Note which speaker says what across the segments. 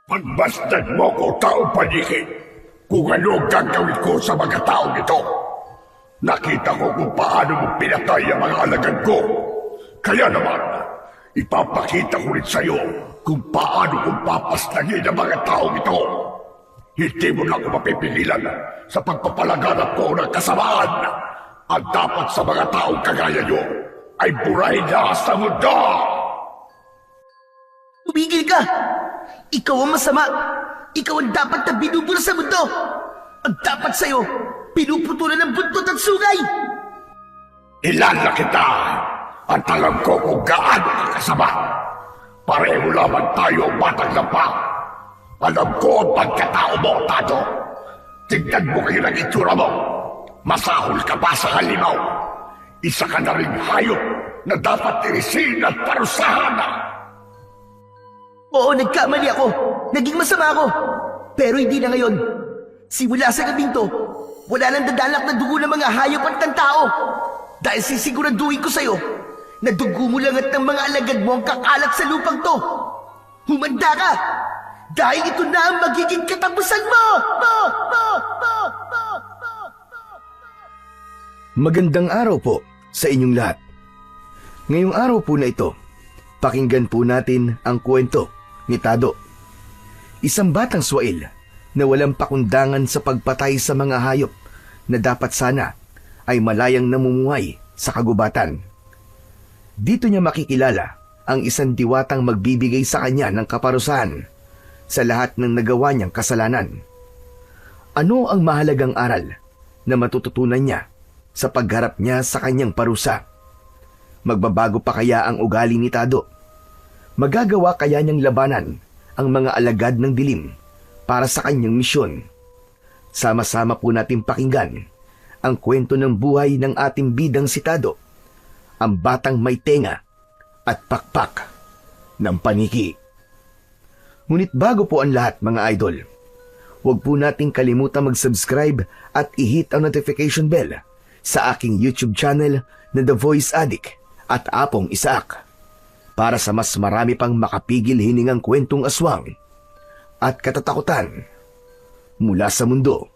Speaker 1: Pagmasdan mo ko, taong paligid, kung ano ang gagawin ko sa mga taong ito. Nakita ko kung paano mo pinatay ang mga alagad ko. Kaya naman, ipapakita ko rin sa'yo kung paano kong papaslangin ang mga taong ito. Hindi mo na ako mapipigilan sa pagpapalaganap ko ng kasamaan. Ang dapat sa mga taong kagaya nyo ay burahin na sa mundo!
Speaker 2: Tumigil ka! Ikaw ang masama! Ikaw ang dapat na binubura sa mundo! Ang dapat sa'yo, pinuputulan ng buntot at sungay!
Speaker 1: Ilala kita at alam ko kung gaano ka kasama. Pareho lamang tayo batang lampa. Alam ko ang pagkatao mo, Tado. Tignan mo kayo ng itsura mo. Masahol ka pa sa halimaw. Isa ka na rin hayop na dapat tirisin at parusahan.
Speaker 2: Oo, nagkamali ako. Naging masama ako. Pero hindi na ngayon. Simula sa gabing to, wala nang dadalak na dugo ng mga hayop at ng tao. Dahil sisiguraduhin ko sa'yo na dugo mo lang at ng mga alagad mo ang kakalat sa lupang to. Humanda ka! Dahil ito na ang magiging katapusan mo!
Speaker 3: Magandang araw po sa inyong lahat. Ngayong araw po na ito, pakinggan po natin ang kwento ni Tado. Isang batang swail na walang pakundangan sa pagpatay sa mga hayop na dapat sana ay malayang namumuhay sa kagubatan. Dito niya makikilala ang isang diwatang magbibigay sa kanya ng kaparusahan sa lahat ng nagawa niyang kasalanan. Ano ang mahalagang aral na matututunan niya sa pagharap niya sa kanyang parusa? Magbabago pa kaya ang ugali ni Tado? Magagawa kaya niyang labanan ang mga alagad ng dilim para sa kanyang misyon? Sama-sama po natin pakinggan ang kwento ng buhay ng ating bidang si Tado, ang batang may tenga at pakpak ng paniki. Ngunit bago po ang lahat, mga idol, huwag po nating kalimutan mag-subscribe at i-hit ang notification bell sa aking YouTube channel na The Voice Addict at Apong Isaac para sa mas marami pang makapigil hiningang kwentong aswang at katatakutan mula sa mundo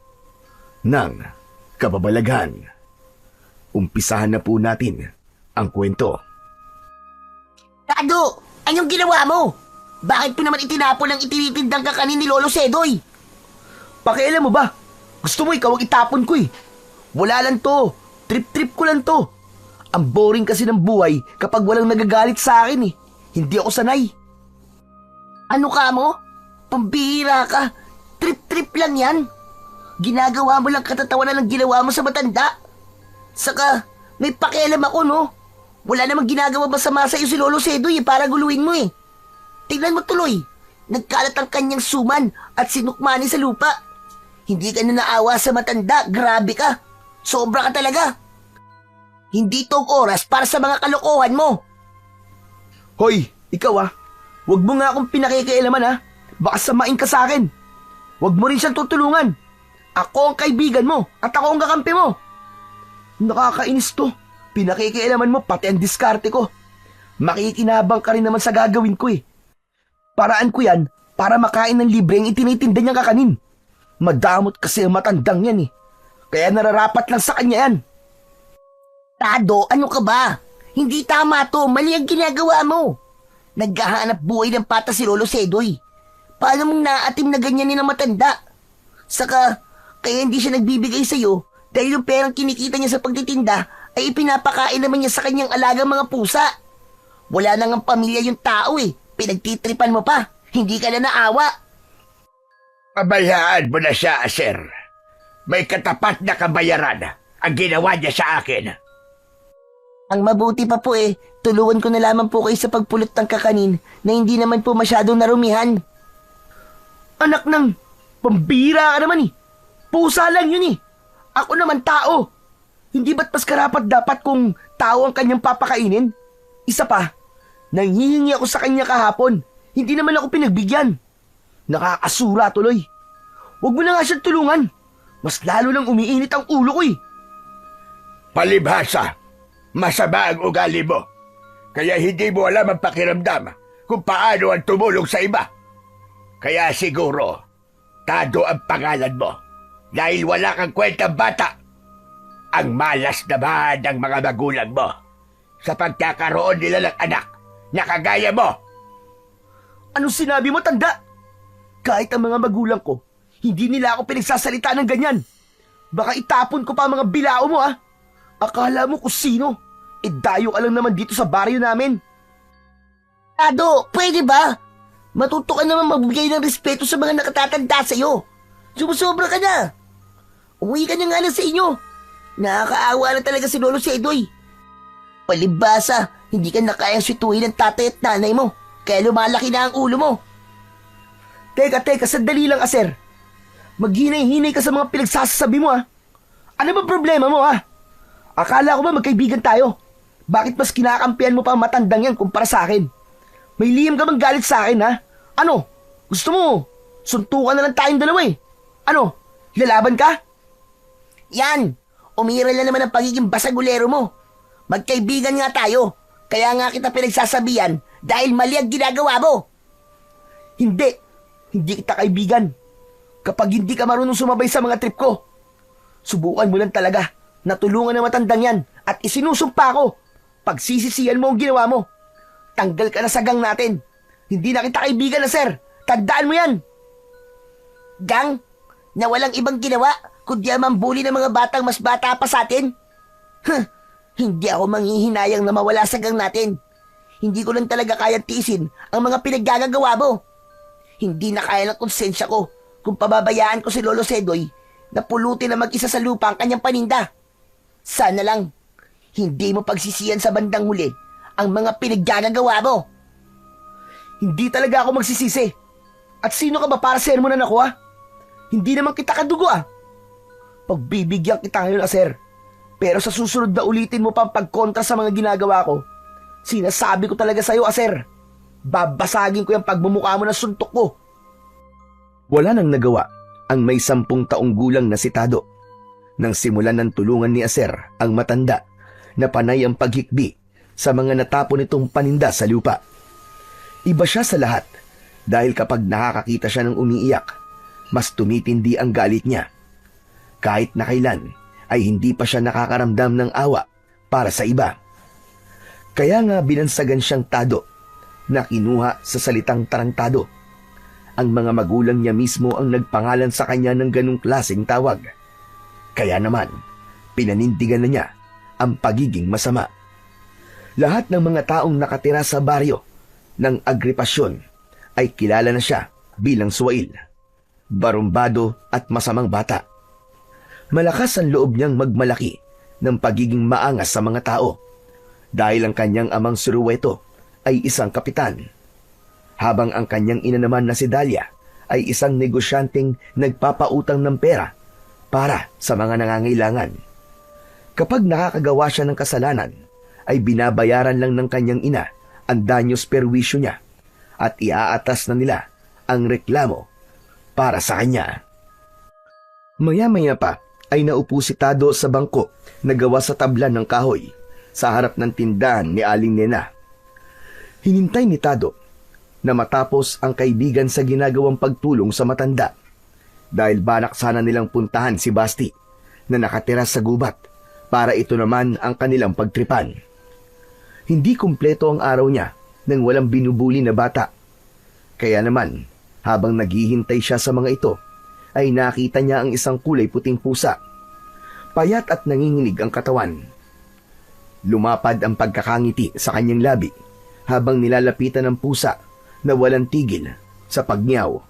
Speaker 3: ng kababalaghan. Umpisahan na po natin ang kwento.
Speaker 2: Tado, anong ginawa mo? Bakit po naman itinapon ang itinitindang kakanin ni Lolo Sedoy? Pakialam mo ba? Gusto mo ikaw ang itapon ko eh. Wala lang to. Trip-trip ko lang to. Ang boring kasi ng buhay kapag walang nagagalit sa akin eh. Hindi ako sanay. Ano ka mo? Pambihira ka. Trip-trip lang yan. Ginagawa mo lang katatawanan ng ginawa mo sa matanda. Saka, may pakialam ako no. Wala namang ginagawa masama sa iyo si Lolo Sedoy eh, para guluhin mo eh. Tingnan mo tuloy. Nagkalat ang kanyang suman at sinukmani sa lupa. Hindi ka na naawa sa matanda. Grabe ka. Sobra ka talaga. Hindi tong oras para sa mga kalokohan mo. Hoy, ikaw ah. Huwag mo nga akong pinakikialaman ah. Baka samain ka sa akin. Huwag mo rin siyang tutulungan. Ako ang kaibigan mo at ako ang kakampi mo. Nakakainis to. Pinakikialaman mo pati ang diskarte ko. Makikinabang ka rin naman sa gagawin ko eh. Paraan ko yan para makain ng libre ang itinitinda niyang kakanin. Madamot kasi ang matandang yan eh. Kaya nararapat lang sa kanya yan. Tado, ano ka ba? Hindi tama to. Mali ang ginagawa mo. Naghahanap buhay ng pata si Lolo Sedoy. Paano mong naatim na ganyan ng matanda? Saka, kaya hindi siya nagbibigay sa'yo dahil yung perang kinikita niya sa pagtitinda ay ipinapakain naman niya sa kanyang alagang mga pusa. Wala nang ang pamilya yung tao eh. Pinagtitripan mo pa. Hindi ka na naawa.
Speaker 1: Pabayaan mo na siya, sir. May katapat na kabayaran ang ginawa niya sa akin.
Speaker 2: Ang mabuti pa po eh, tulungan ko na lamang po kayo sa pagpulot ng kakanin na hindi naman po masyadong narumihan. Anak ng, pambira ka naman eh. Pusa lang yun eh. Ako naman tao. Hindi ba't mas karapat dapat kung tao ang kanyang papakainin? Isa pa, nanghihingi ako sa kanya kahapon. Hindi naman ako pinagbigyan. Nakakasura tuloy. Huwag mo na nga siyang tulungan. Mas lalo nang umiinit ang ulo ko eh.
Speaker 1: Palibhasa, masama ang ugali mo. Kaya hindi mo alam ang pakiramdam kung paano ang tumulong sa iba. Kaya siguro, Tado ang pangalan mo. Dahil wala kang kwentang bata. Ang malas naman ng mga magulang mo sa pagkakaroon nila ng anak na kagaya mo.
Speaker 2: Anong sinabi mo, tanda? Kahit ang mga magulang ko, hindi nila ako pinagsasalita ng ganyan. Baka itapon ko pa ang mga bilao mo, ah. Akala mo kung sino? Dayo ka lang naman dito sa baryo namin. Tado, pwede ba? Matuto ka naman magbigay ng respeto sa mga nakatatanda sa'yo. Sumusobra ka na. Umuwi ka na nga lang sa inyo. Nakakaawa na talaga si Lolo Sedoy. Palibasa, hindi ka na kayang situhin ng tatay at nanay mo. Kaya lumalaki na ang ulo mo. Teka, sandali lang, Aser. Maghinay-hinay ka sa mga pinagsasabi mo, ah. Ano ba problema mo, ah? Akala ko ba magkaibigan tayo? Bakit mas kinakampihan mo pa ang matandang yan kumpara sa akin? May lihim ka bang galit sa akin, ha? Ano? Gusto mo? Suntukan na lang tayong dalawa, eh. Ano? Lalaban ka? Yan! Umiral na naman ang pagiging basagulero mo. Magkaibigan nga tayo. Kaya nga kita pinagsasabihan dahil mali ang ginagawa mo. Hindi. Hindi kita kaibigan. Kapag hindi ka marunong sumabay sa mga trip ko, subukan mo lang talaga na tulungan ng matandang yan at isinusumpa ko. Pagsisisihan mo ang ginawa mo. Tanggal ka na sa gang natin. Hindi na kita kaibigan na, sir. Tandaan mo yan. Gang? Na walang ibang ginawa kundi ang mambuli ng mga batang mas bata pa sa atin? Hindi ako manghihinayang na mawala sa gang natin. Hindi ko lang talaga kayang tiisin ang mga pinaggagawa mo. Hindi na kaya ng konsensya ko kung pababayaan ko si Lolo Sedoy na pulutin na mag-isa sa lupa ang kanyang paninda. Sana lang, hindi mo pagsisiyan sa bandang huli ang mga pinaggagawa mo. Hindi talaga ako magsisisi. At sino ka ba para sermonan ako, ha? Hindi naman kita kadugo, ah. Pagbibigyan kita ngayon, Aser. Pero sa susunod na ulitin mo pang pagkontra sa mga ginagawa ko, sinasabi ko talaga sa'yo, Aser. Babasagin ko yung pagmumukha mo ng suntok ko.
Speaker 3: Wala nang nagawa ang may 10 taong gulang na si Tado nang simulan ng tulungan ni Aser ang matanda na panay ang paghikbi sa mga natapon nitong paninda sa lupa. Iba siya sa lahat dahil kapag nakakakita siya ng umiiyak, mas tumitindi ang galit niya. Kahit na kailan ay hindi pa siya nakakaramdam ng awa para sa iba. Kaya nga binansagan siyang Tado na kinuha sa salitang tarantado. Ang mga magulang niya mismo ang nagpangalan sa kanya ng ganong klaseng tawag. Kaya naman, pinanindigan na niya ang pagiging masama. Lahat ng mga taong nakatira sa baryo ng Agripasyon ay kilala na siya bilang suwail, barumbado at masamang bata. Malakas ang loob niyang magmalaki ng pagiging maangas sa mga tao dahil ang kanyang amang Suruweto ay isang kapitan, habang ang kanyang ina naman na si Dalia ay isang negosyanteng nagpapautang ng pera para sa mga nangangailangan. Kapag nakakagawa siya ng kasalanan, ay binabayaran lang ng kanyang ina ang danyos perwisyo niya at iaatas na nila ang reklamo para sa kanya. Maya-maya pa ay naupo si Tado sa bangko na gawa sa tablan ng kahoy sa harap ng tindahan ni Aling Nena. Hinintay ni Tado na matapos ang kaibigan sa ginagawang pagtulong sa matanda dahil balak sana nilang puntahan si Basti na nakatira sa gubat para ito naman ang kanilang pagtripan. Hindi kumpleto ang araw niya nang walang binubuli na bata. Kaya naman, habang naghihintay siya sa mga ito, ay nakita niya ang isang kulay puting pusa. Payat at nanginginig ang katawan. Lumapad ang pagkakangiti sa kanyang labi habang nilalapitan ng pusa na walang tigil sa pagniyaw.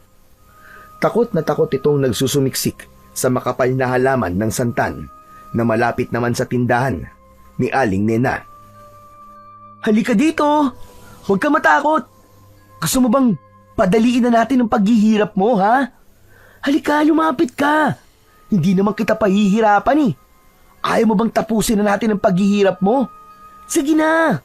Speaker 3: Takot na takot itong nagsusumiksik sa makapal na halaman ng santan na malapit naman sa tindahan ni Aling Nena.
Speaker 2: Halika dito! Huwag ka matakot! Gusto mo bang padaliin na natin ang paghihirap mo, ha? Halika, lumapit ka! Hindi naman kita pahihirapan, eh. Ayaw mo bang tapusin na natin ang paghihirap mo? Sige na!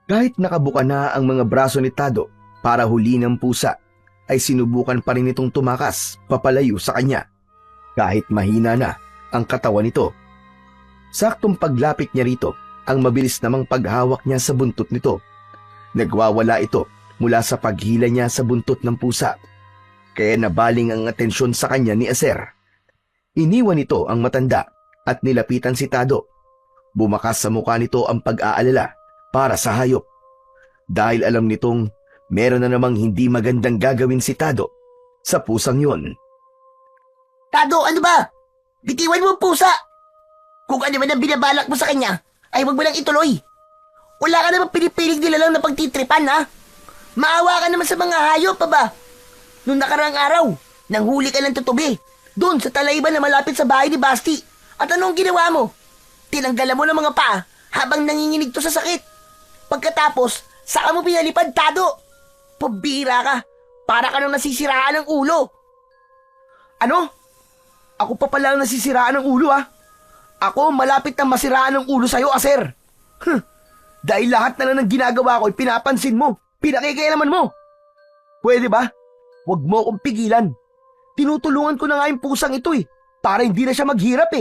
Speaker 3: Kahit nakabuka na ang mga braso ni Tado para huli ng pusa, ay sinubukan pa rin itong tumakas papalayo sa kanya. Kahit mahina na ang katawan nito. Saktong paglapit niya rito, ang mabilis namang paghawak niya sa buntot nito. Nagwawala ito mula sa paghila niya sa buntot ng pusa. Kaya nabaling ang atensyon sa kanya ni Aser. Iniwan nito ang matanda at nilapitan si Tado. Bumakas sa mukha nito ang pag-aalala para sa hayop. Dahil alam nitong meron na namang hindi magandang gagawin si Tado sa pusang yun.
Speaker 2: Tado, ano ba? Bitiwan mo ang pusa! Kung ano man ang binabalak mo sa kanya, ay wag mo lang ituloy. Wala ka naman pinipilig nila lang na pagtitripan, ha? Maawa ka naman sa mga hayop, pa ba? Noong nakaraang araw, nanghuli ka ng tutubi, doon sa talayban na malapit sa bahay ni Basti. At anong ginawa mo? Tinanggalan mo ng mga paa habang nanginginig to sa sakit. Pagkatapos, saka mo pinalipad, Tado. Pabira ka, para ka nang nasisiraan ng ulo. Ano? Ako pa pala ang nasisiraan ng ulo, ha? Ako malapit na masiraan ng ulo sa'yo, Aser. Dahil lahat na lang ng ginagawa ko ay pinapansin mo, pinakikialaman mo. Pwede ba? Huwag mo akong pigilan. Tinutulungan ko na nga yung pusang ito para hindi na siya maghirap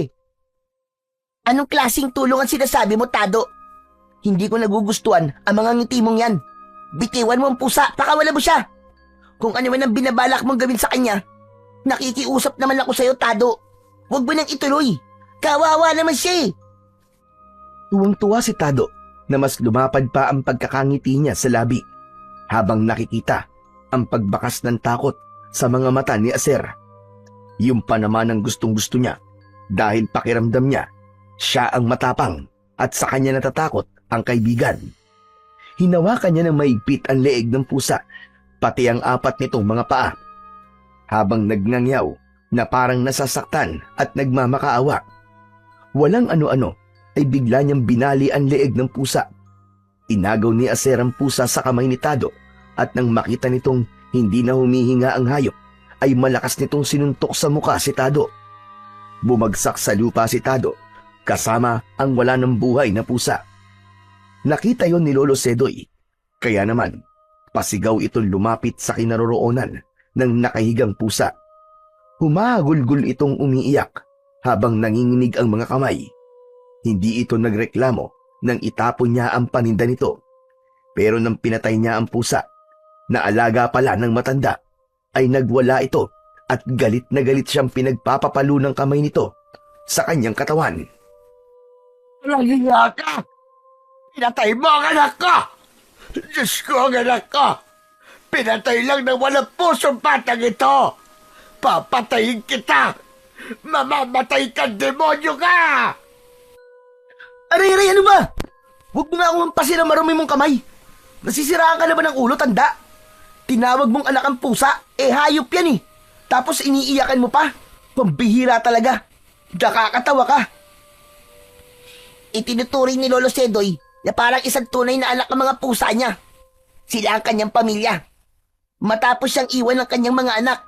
Speaker 2: Anong klaseng tulong ang sinasabi mo, Tado? Hindi ko nagugustuhan ang mga ngiti mong yan. Bitiwan mo ang pusa, pakawala mo siya. Kung ano man ang binabalak mong gawin sa kanya, nakikiusap naman ako sa'yo, Tado. Huwag mo nang ituloy. Kawawa naman siya
Speaker 3: Tuwang-tuwa si Tado na mas lumapad pa ang pagkakangiti niya sa labi habang nakikita ang pagbakas ng takot sa mga mata ni Aser. Yung pa naman ang gustong-gusto niya dahil pakiramdam niya siya ang matapang at sa kanya natatakot ang kaibigan. Hinawakan niya ng maigpit ang leeg ng pusa, pati ang 4 nitong mga paa. Habang nagnangyaw na parang nasasaktan at nagmamakaawa, walang ano-ano ay bigla niyang binali ang leeg ng pusa. Inagaw ni Aser ang pusa sa kamay ni Tado at nang makita nitong hindi na humihinga ang hayop, ay malakas nitong sinuntok sa muka si Tado. Bumagsak sa lupa si Tado kasama ang wala ng buhay na pusa. Nakita yon ni Lolo Sedoy, kaya naman pasigaw itong lumapit sa kinaroroonan ng nakahigang pusa. Humahagulgol itong umiiyak habang nanginginig ang mga kamay. Hindi ito nagreklamo nang itapon niya ang paninda nito. Pero nang pinatay niya ang pusa, na alaga pala ng matanda, ay nagwala ito at galit na galit siyang pinagpapapalo ng kamay nito sa kanyang katawan.
Speaker 1: Nagiya ka! Pinatay mo ang anak ko! Diyos ko ang anak ko! Pinatay lang ng walang pusong batang ito! Papatayin kita! Mamamatay ka, demonyo ka!
Speaker 2: Aray, ano ba? Huwag mo nga akong hampasin ang marumi mong kamay. Nasisiraan ka na ba ng ulo, tanda? Tinawag mong anak ang pusa, hayop yan Tapos iniiyakan mo pa? Pambihira talaga. Nakakatawa ka. Itinuturing ni Lolo Sedoy na parang isang tunay na anak ng mga pusa niya. Sila ang kanyang pamilya. Matapos siyang iwan ng kanyang mga anak.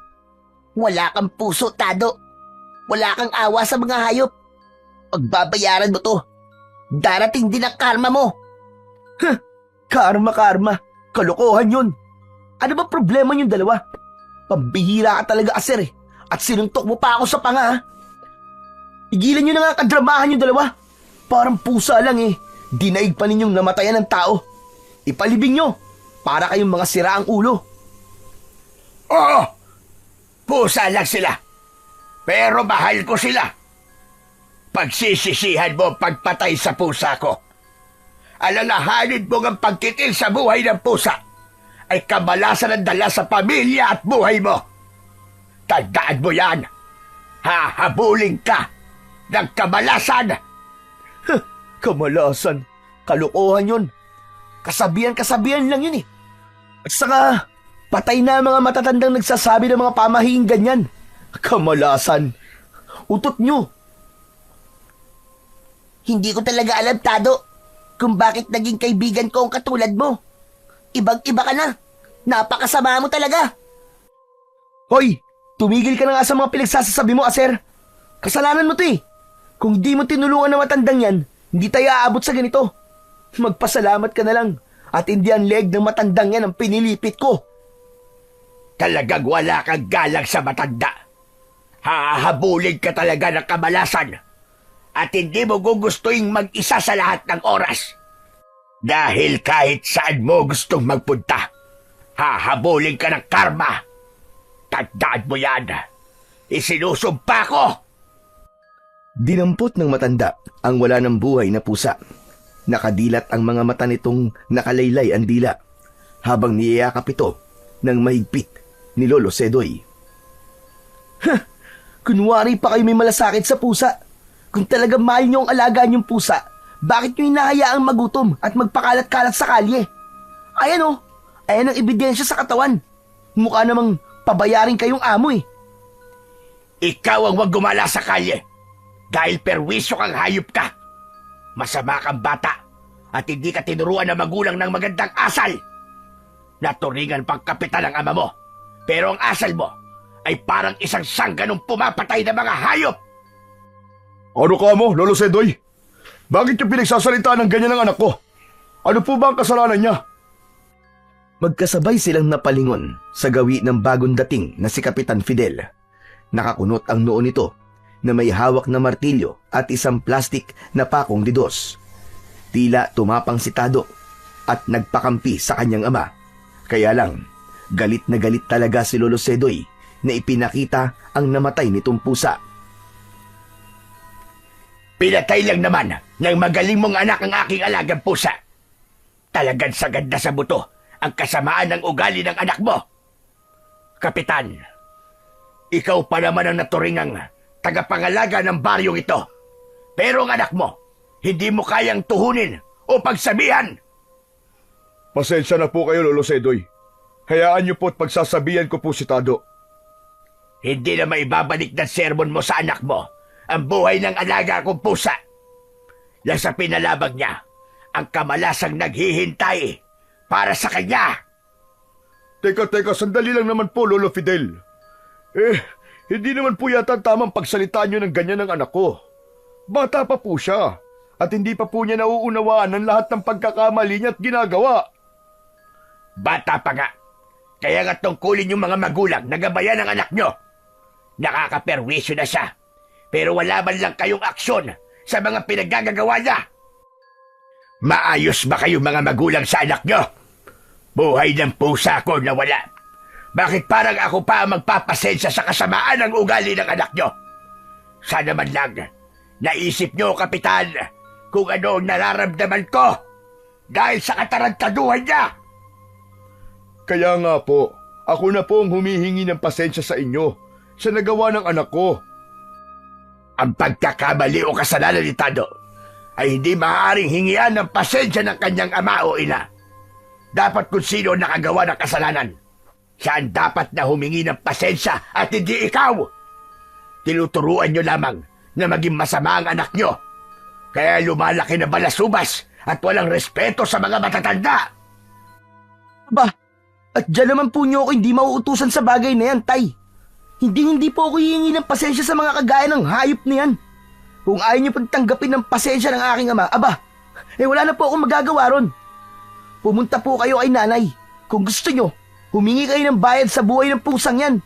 Speaker 2: Wala kang puso, Tado. Wala kang awa sa mga hayop. Pagbabayaran mo to. Darating din ang karma mo. Karma. Kalokohan yun. Ano ba problema yung dalawa? Pambihira ka talaga, Aser At sinuntok mo pa ako sa panga, Igilan nyo na nga kadramahan yung dalawa. Parang pusa lang Dinaig pa ninyong namatayan ng tao. Ipalibing nyo. Para kayong mga siraang ulo.
Speaker 1: Oo! Pusa lang sila. Pero mahal ko sila. Pagsisisihan mo pagpatay sa pusa ko. Alalahanin mo ang pagkitil sa buhay ng pusa ay kamalasan ang dala sa pamilya at buhay mo. Tandaan mo yan. Hahabulin ka ng kamalasan.
Speaker 2: Kamalasan. Kalokohan yun. Kasabihan lang yun At saka, patay na ang mga matatandang nagsasabi ng mga pamahing ganyan. Kamalasan. Utot nyo. Hindi ko talaga alam, Tado, kung bakit naging kaibigan ko ang katulad mo. Ibang-iba ka na. Napakasama mo talaga. Hoy, tumigil ka na nga sa mga pinagsasasabi mo, Aser. Kasalanan mo to Kung di mo tinulungan na matandang yan, hindi tayo aabot sa ganito. Magpasalamat ka na lang at hindi ang leg ng matandang yan ang pinilipit ko.
Speaker 1: Talagang wala kang galang sa matanda. Hahabulin ka talaga ng kamalasan at hindi mo gugustuhin mag-isa sa lahat ng oras. Dahil kahit saan mo gustong magpunta, hahabulin ka ng karma. Tandaan mo yan. Isinusumpa ko.
Speaker 3: Dinampot ng matanda ang wala ng buhay na pusa. Nakadilat ang mga mata nitong nakalaylay ang dila habang niyayakap ito ng mahigpit ni Lolo Sedoy.
Speaker 2: Kunwari pa kayo may malasakit sa pusa. Kung talagang mahal niyo ang alagaan yung pusa, bakit niyo hinahayaang magutom at magpakalat-kalat sa kalye? Ayan oh, ayan ang ebidensya sa katawan. Mukha namang pabayarin kayong amo eh.
Speaker 1: Ikaw ang wag gumala sa kalye. Dahil perwisyo kang hayop ka. Masama kang bata at hindi ka tinuruan ng magulang ng magandang asal. Naturingan pang kapitan ang ama mo. Pero ang asal mo ay parang isang sangganong pumapatay ng mga hayop.
Speaker 4: Ano ka mo, Lolo Sedoy? Bakit yung pinagsasalita ng ganyan ng anak ko? Ano po ba ang kasalanan niya?
Speaker 3: Magkasabay silang napalingon sa gawi ng bagong dating na si Kapitan Fidel. Nakakunot ang noo nito na may hawak na martilyo at isang plastik na pakong didos. Tila tumapang si Tado at nagpakampi sa kanyang ama. Kaya lang, galit na galit talaga si Lolo Sedoy na ipinakita ang namatay nitong pusa.
Speaker 1: Pinatay lang naman ng magaling mong anak ang aking alagang pusa. Talagang sagad na sa buto ang kasamaan ng ugali ng anak mo. Kapitan, ikaw pa naman ang naturingang tagapangalaga ng baryong ito. Pero ang anak mo, hindi mo kayang tuhunin o pagsabihan.
Speaker 4: Pasensya na po kayo, Lolo Sedoy. Hayaan niyo po at pagsasabihan ko po si Tado.
Speaker 1: Hindi na maibabalik ng sermon mo sa anak mo ang buhay ng alaga kong pusa. Yan sa pinalabag niya, ang kamalasang naghihintay para sa kanya.
Speaker 4: Teka, sandali lang naman po, Lolo Fidel. Hindi naman po yata tamang pagsalitaan niyo ng ganyan ng anak ko. Bata pa po siya at hindi pa po niya nauunawaan ang lahat ng pagkakamali niya at ginagawa.
Speaker 1: Bata pa nga. Kaya nga tungkulin yung mga magulang na gabayan ng anak nyo. Nakakaperwisyo na siya. Pero wala man lang kayong aksyon sa mga pinaggagawa niya. Maayos ba kayong mga magulang sa anak nyo? Buhay ng pusa ko na wala. Bakit parang ako pa ang magpapasensya sa kasamaan ng ugali ng anak nyo? Sana man lang, naisip nyo, Kapitan, kung ano ang nararamdaman ko dahil sa katarantaduhan niya.
Speaker 4: Kaya nga po, ako na po ang humihingi ng pasensya sa inyo sa nagawa ng anak ko.
Speaker 1: Ang pagkakamali o kasalanan ni Tado ay hindi maaaring hingian ng pasensya ng kanyang ama o ina. Dapat kung sino nakagawa ng kasalanan, siya ang dapat na humingi ng pasensya at hindi ikaw. Tinuturuan nyo lamang na maging masama ang anak nyo. Kaya lumalaki na balasubas at walang respeto sa mga matatanda.
Speaker 2: Ba, at dyan naman po niyo ako hindi mauutusan sa bagay na yan, Tay. Hindi po ako hihingi ng pasensya sa mga kagaya ng hayop na yan. Kung ayaw niyo pang tanggapin ng pasensya ng aking ama, wala na po akong magagawa ron. Pumunta po kayo kay nanay. Kung gusto niyo, humingi kayo ng bayad sa buhay ng pusang yan.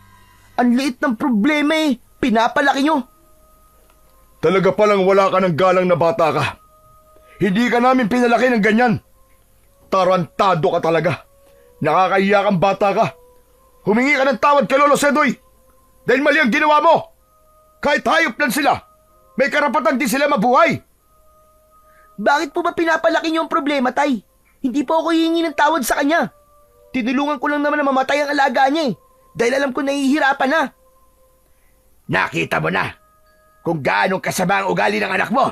Speaker 2: Ang liit ng problema pinapalaki niyo.
Speaker 4: Talaga palang wala ka ng galang na bata ka. Hindi ka namin pinalaki ng ganyan. Tarantado ka talaga. Nakakahiya kang bata ka. Humingi ka ng tawad kay Lolo Sedoy. Dahil mali ang ginawa mo. Kahit hayop lang sila, may karapatan din sila mabuhay.
Speaker 2: Bakit po ba pinapalaki niyo ang problema, Tay? Hindi po ako hihingi ng tawad sa kanya. Tinulungan ko lang naman na mamatay ang alaga niya dahil alam ko nahihirapan na.
Speaker 1: Nakita mo na kung gaano kasama ang ugali ng anak mo.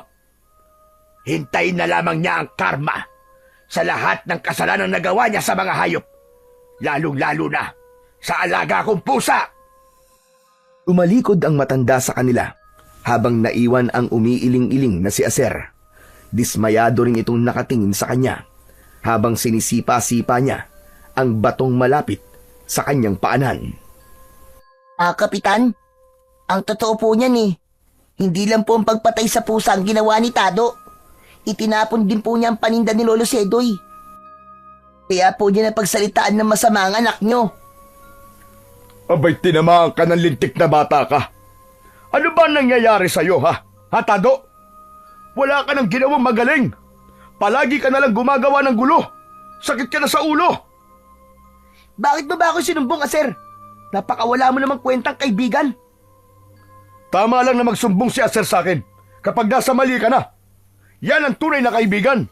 Speaker 1: Hintayin na lamang niya ang karma sa lahat ng kasalanan nagawa niya sa mga hayop. Lalong-lalo na sa alaga kong pusa.
Speaker 3: Umalikod ang matanda sa kanila habang naiwan ang umiiling-iling na si Aser. Dismayado rin itong nakatingin sa kanya habang sinisipa-sipa niya ang batong malapit sa kanyang paanan.
Speaker 2: Kapitan, ang totoo po niyan hindi lang po ang pagpatay sa pusa ang ginawa ni Tado. Itinapon din po niya ang paninda ni Lolo Sedoy. Kaya po niya napagsalitaan ng masama ang anak niyo.
Speaker 4: Abay, tinamaan ka ng lintik na bata ka. Ano ba nangyayari sa'yo, ha? Tado? Wala ka nang ginawang magaling. Palagi ka nalang gumagawa ng gulo. Sakit ka na sa ulo.
Speaker 2: Bakit mo ba ako sinumbong, Aser? Napakawala mo namang kwentang kaibigan.
Speaker 4: Tama lang na magsumbong si Aser sa akin kapag nasa mali ka na. Yan ang tunay na kaibigan.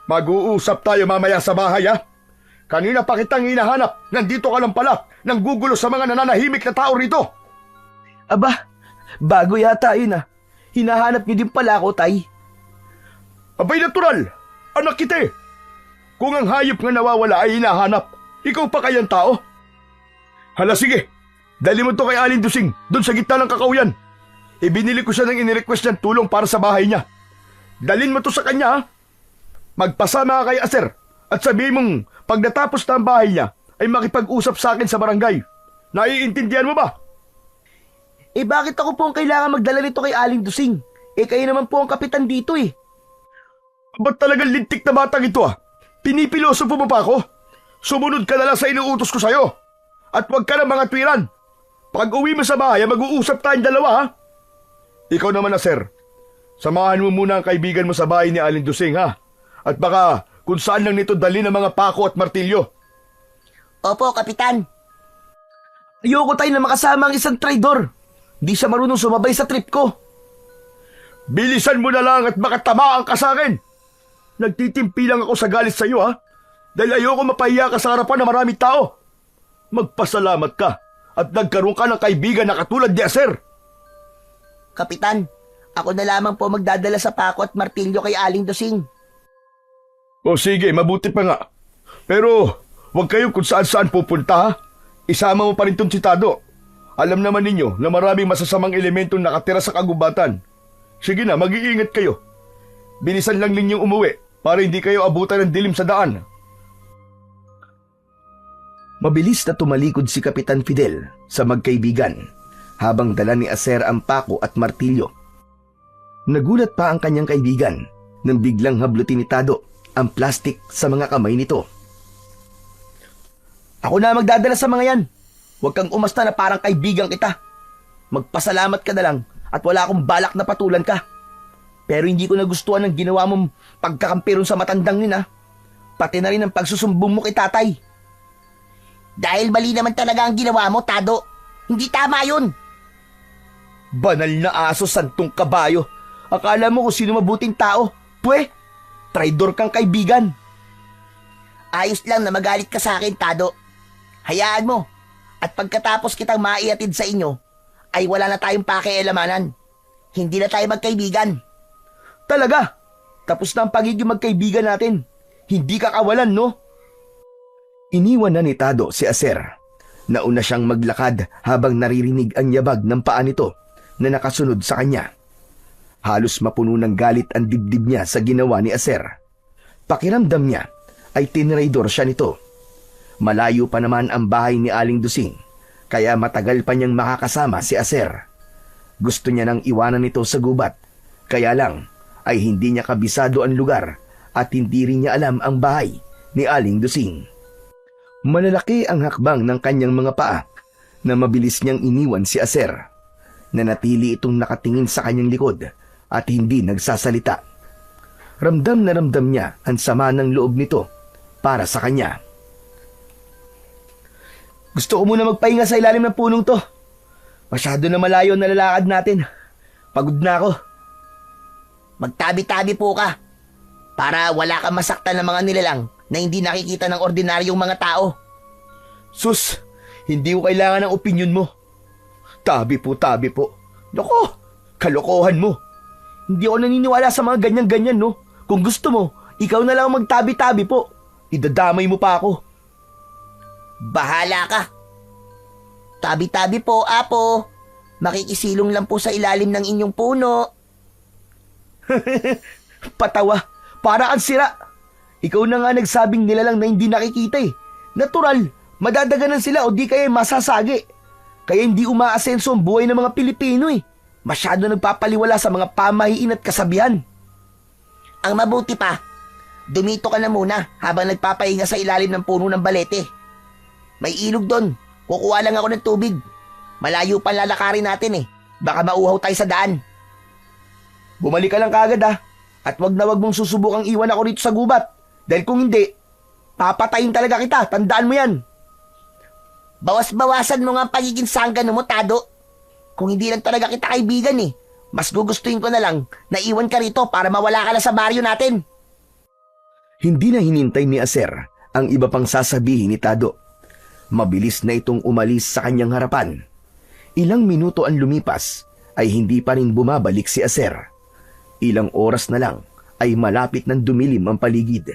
Speaker 4: Mag-uusap tayo mamaya sa bahay, ha? Kanina pa kitang hinahanap. Nandito ka lang pala. Nanggugulo sa mga nananahimik na tao rito.
Speaker 2: Aba, bago yata yun ah. Hinahanap niyo din pala ako, Tay.
Speaker 4: Abay natural. Anak kita eh. Kung ang hayop nga nawawala ay hinahanap, ikaw pa kayang tao? Hala sige, dali mo to kay Aling Dusing, doon sa gitna ng kakauyan. Ibinili ko siya ng inirequest niyang tulong para sa bahay niya. Dalin mo to sa kanya, ha? Magpasama ka kay Aser at sabihin mong pag natapos na ang bahay niya ay makipag-usap sa akin sa barangay. Naiintindihan mo ba?
Speaker 2: Eh bakit ako po ang kailangan magdala nito kay Aling Dusing? Eh kayo naman po ang kapitan dito eh.
Speaker 4: Ba't talagang lintik na batang ito, ah? Pinipiloso mo pa ako? Sumunod ka na lang sa inuutos ko sa'yo. At huwag ka na mga twiran. Pag uwi mo sa bahay, mag-uusap tayong dalawa, ha? Ikaw naman na, sir. Samahan mo muna ang kaibigan mo sa bahay ni Aling Dusing, ha? At baka kung saan lang nito dali ng mga pako at martilyo.
Speaker 2: Opo, kapitan. Ayoko tayo na makasama ang isang traidor. Di siya marunong sumabay sa trip ko.
Speaker 4: Bilisan mo na lang at baka tamaan ka sa akin. Nagtitimpi lang ako sa galit sa iyo, ha? Dahil ayoko mapahiya ka sa harapan ng maraming tao. Magpasalamat ka at nagkaroon ka ng kaibigan na katulad ni Aser.
Speaker 2: Kapitan, ako na lamang po magdadala sa pako at martilyo kay Aling Dusing.
Speaker 4: O sige, mabuti pa nga. Pero huwag kayo kung saan-saan pupunta, ha? Isama mo pa rin tong si Tado. Alam naman ninyo na maraming masasamang elementong nakatira sa kagubatan. Sige na, mag-iingat kayo. Bilisan lang ninyong umuwi para hindi kayo abutan ng dilim sa daan.
Speaker 3: Mabilis na tumalikod si Kapitan Fidel sa magkaibigan habang dala ni Aser ang pako at martilyo. Nagulat pa ang kanyang kaibigan nang biglang hablutin ni Tado ang plastik sa mga kamay nito.
Speaker 2: Ako na magdadala sa mga yan. Huwag kang umasta na parang kaibigan kita. Magpasalamat ka na lang at wala akong balak na patulan ka. Pero hindi ko nagustuhan ang ginawa mong pagkakampiron sa matandang yun, ha? Pati na rin ang pagsusumbong mo kay tatay. Dahil mali naman talaga ang ginawa mo, Tado. Hindi tama yun. Banal na aso, santong kabayo. Akala mo kung sino mabuting tao. Pwe, traidor kang kaibigan. Ayos lang na magalit ka sa akin, Tado. Hayaan mo. At pagkatapos kitang maiatid sa inyo, ay wala na tayong pakialamanan. Hindi na tayo magkaibigan. Talaga? Tapos na ang pagiging magkaibigan natin. Hindi ka kawalan, no?
Speaker 3: Iniwan na ni Tado si Aser. Nauna siyang maglakad habang naririnig ang yabag ng paa nito na nakasunod sa kanya. Halos mapuno ng galit ang dibdib niya sa ginawa ni Aser. Pakiramdam niya ay tinraidor siya nito. Malayo pa naman ang bahay ni Aling Dusing, kaya matagal pa niyang makakasama si Aser. Gusto niya nang iwanan ito sa gubat, kaya lang ay hindi niya kabisado ang lugar at hindi rin niya alam ang bahay ni Aling Dusing. Malalaki ang hakbang ng kanyang mga paa na mabilis niyang iniwan si Aser. Nanatili itong nakatingin sa kanyang likod at hindi nagsasalita. Ramdam na ramdam niya ang sama ng loob nito para sa kanya.
Speaker 2: Gusto ko muna magpahinga sa ilalim ng punong to. Masyado na malayo na lalakad natin. Pagod na ako. Magtabi-tabi po ka. Para wala kang masaktan ng mga nilalang na hindi nakikita ng ordinaryong mga tao.
Speaker 3: Sus, hindi ko kailangan ng opinyon mo. Tabi po. Naku, kalokohan mo.
Speaker 2: Hindi ako naniniwala sa mga ganyan-ganyan, no? Kung gusto mo, ikaw na lang magtabi-tabi po. Idadamay mo pa ako. Bahala ka. Tabi-tabi po, Apo. Makikisilong lang po sa ilalim ng inyong puno. Patawa, para kang sira. Ikaw na nga nagsabing nilalang na hindi nakikita eh. Natural, madadaganan sila o di kaya masasagi. Kaya hindi umaasenso ang buhay ng mga Pilipino eh. Masyado nagpapaliwala sa mga pamahiin at kasabihan. Ang mabuti pa, dumito ka na muna habang nagpapahinga sa ilalim ng puno ng balete. May ilog doon. Kukuha lang ako ng tubig. Malayo pa lalakarin natin eh. Baka mauhaw tayo sa daan. Bumalik ka lang kagad ah. At wag mong susubukang iwan ako rito sa gubat. Dahil kung hindi, papatayin talaga kita. Tandaan mo yan. Bawas-bawasan mo nga ang pagiging sanggano mo, Tado. Kung hindi lang talaga kita kaibigan eh, mas gugustuhin ko na lang na iwan ka rito para mawala ka na sa baryo natin.
Speaker 3: Hindi na hinintay ni Aser ang iba pang sasabihin ni Tado. Mabilis na itong umalis sa kanyang harapan. Ilang minuto ang lumipas ay hindi pa rin bumabalik si Aser. Ilang oras na lang ay malapit ng dumilim ang paligid.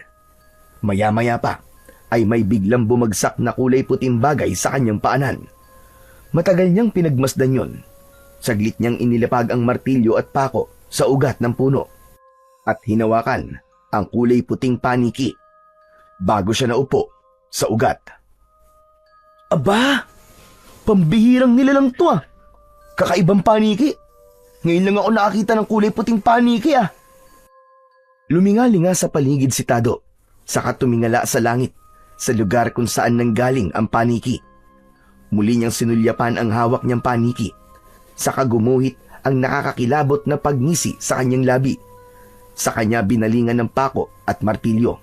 Speaker 3: Maya-maya pa ay may biglang bumagsak na kulay puting bagay sa kanyang paanan. Matagal niyang pinagmasdan yon. Saglit niyang inilapag ang martilyo at pako sa ugat ng puno at hinawakan ang kulay puting paniki bago siya naupo sa ugat. Aba! Pambihirang nilalang to ah! Kakaibang paniki! Ngayon lang ako nakakita ng kulay puting paniki ah! Lumingalinga sa paligid si Tado, saka tumingala sa langit sa lugar kung saan nanggaling ang paniki. Muli niyang sinulyapan ang hawak niyang paniki, saka gumuhit ang nakakakilabot na pagngisi sa kanyang labi. Sa kanya binalingan ng pako at martilyo.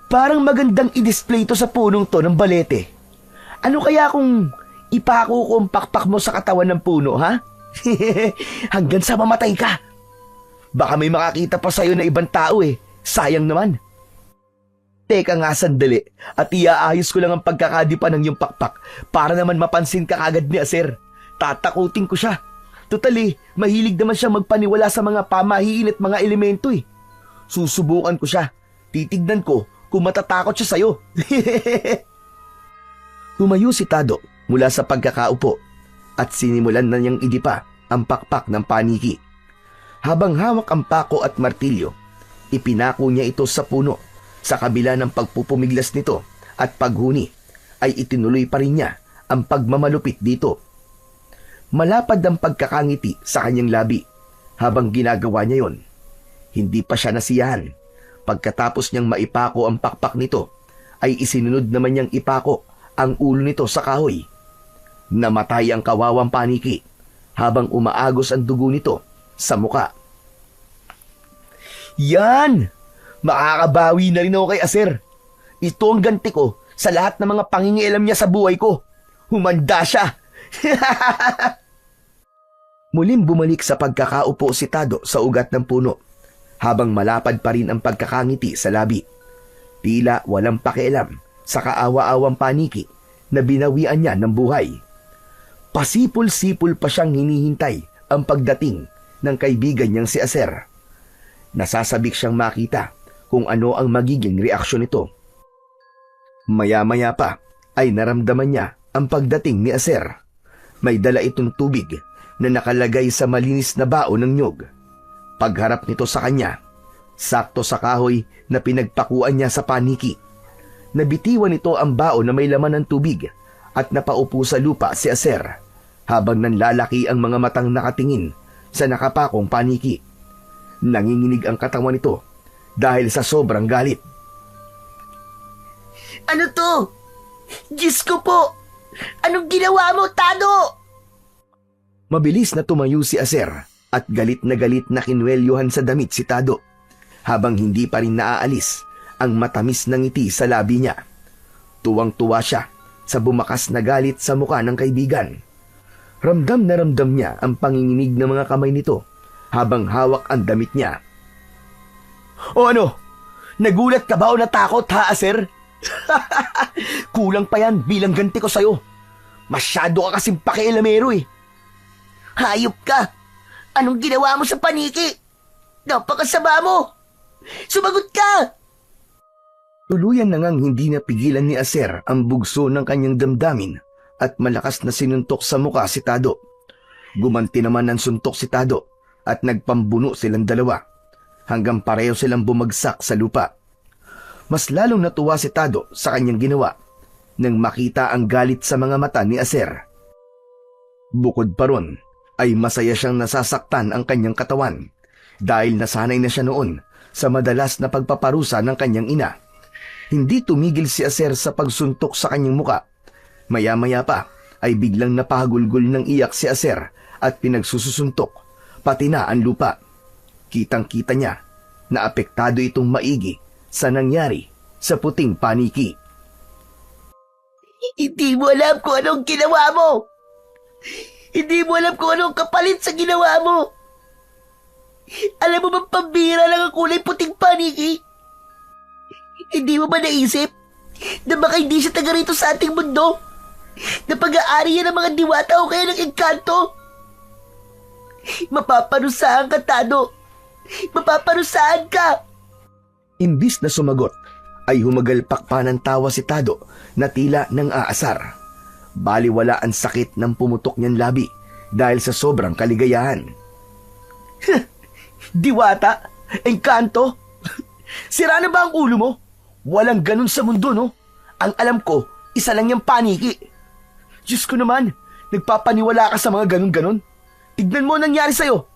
Speaker 3: Parang magandang i-display to sa punong to ng balete. Ano kaya kung ipako ko ang pakpak mo sa katawan ng puno, ha? Hanggang sa mamatay ka. Baka may makakita pa sa'yo na ibang tao eh. Sayang naman. Teka nga sandali at iaayos ko lang ang pagkakadipa ng iyong pakpak para naman mapansin ka kagad ni Aser. Tatakutin ko siya. Totally, mahilig naman siya magpaniwala sa mga pamahiin at mga elemento eh. Susubukan ko siya. Titignan ko kung matatakot siya sa'yo. Tumayo si Tado mula sa pagkakaupo at sinimulan na niyang idipa ang pakpak ng paniki. Habang hawak ang pako at martilyo, ipinako niya ito sa puno. Sa kabila ng pagpupumiglas nito at paghuni, ay itinuloy pa rin niya ang pagmamalupit dito. Malapad ang pagkakangiti sa kanyang labi habang ginagawa niya yon. Hindi pa siya nasiyahan. Pagkatapos niyang maipako ang pakpak nito, ay isinunod naman niyang ipako ang ulo nito sa kahoy. Namatay ang kawawang paniki habang umaagos ang dugo nito sa muka. Yan! Makakabawi na rin ako kay Aser. Ito ang ganti ko sa lahat ng mga pangingialam niya sa buhay ko. Humanda siya. Muling bumalik sa pagkakaupo si Tado sa ugat ng puno habang malapad pa rin ang pagkakangiti sa labi. Tila walang pakialam sa kaawa-awang paniki na binawian niya ng buhay. Pasipol-sipol pa siyang hinihintay ang pagdating ng kaibigan niyang si Aser. Nasasabik siyang makita kung ano ang magiging reaksyon nito. Maya-maya pa ay naramdaman niya ang pagdating ni Aser. May dala itong tubig na nakalagay sa malinis na baon ng nyog. Pagharap nito sa kanya, sakto sa kahoy na pinagpakuan niya sa paniki. Nabitiwan nito ang baon na may laman ng tubig at napaupo sa lupa si Aser habang nanlalaki ang mga matang nakatingin sa nakapakong paniki. Nanginginig ang katawan nito dahil sa sobrang galit.
Speaker 2: Ano to? Diyos ko po! Anong ginawa mo, Tado?
Speaker 3: Mabilis na tumayo si Aser at galit na kinwelyuhan sa damit si Tado habang hindi pa rin naaalis ang matamis na ngiti sa labi niya. Tuwang-tuwa siya sa bumakas na galit sa mukha ng kaibigan. Ramdam na ramdam niya ang panginginig ng mga kamay nito habang hawak ang damit niya. O ano? Nagulat ka ba o natakot ha, Aser? Kulang pa yan bilang ganti ko sa'yo. Masyado ka kasing pakialamero eh.
Speaker 2: Hayop ka! Anong ginawa mo sa paniki? Napakasama mo! Sumagot ka!
Speaker 3: Tuluyan na ngang hindi napigilan ni Aser ang bugso ng kanyang damdamin at malakas na sinuntok sa muka si Tado. Gumanti naman ng suntok si Tado at nagpambuno silang dalawa hanggang pareho silang bumagsak sa lupa. Mas lalong natuwa si Tado sa kanyang ginawa nang makita ang galit sa mga mata ni Aser. Bukod pa ron, ay masaya siyang nasasaktan ang kanyang katawan dahil nasanay na siya noon sa madalas na pagpaparusa ng kanyang ina. Hindi tumigil si Aser sa pagsuntok sa kanyang muka. Maya-maya pa ay biglang napahagulgol ng iyak si Aser at pinagsusuntok pati na ang lupa. Kitang-kita niya na apektado itong maigi sa nangyari sa puting paniki.
Speaker 2: Hindi mo alam kung anong ginawa mo. Hindi mo alam kung anong kapalit sa ginawa mo. Alam mo bang pambira lang ang kulay puting paniki? Hindi mo ba naisip na baka hindi siya taga rito sa ating mundo? Na pag-aari yan ng mga diwata o kaya ng engkanto? Mapaparusahan ka, Tado. Mapaparusahan ka.
Speaker 3: Imbis na sumagot, ay humagalpak pa ng tawa si Tado na tila nang aasar. Baliwala ang sakit ng pumutok niyang labi dahil sa sobrang kaligayahan.
Speaker 2: Diwata? Engkanto? Sira na ba ang ulo mo? Walang ganun sa mundo, no? Ang alam ko, isa lang yung paniki. Diyos ko naman, nagpapaniwala ka sa mga ganun-ganun. Tignan mo ang nangyari sa'yo.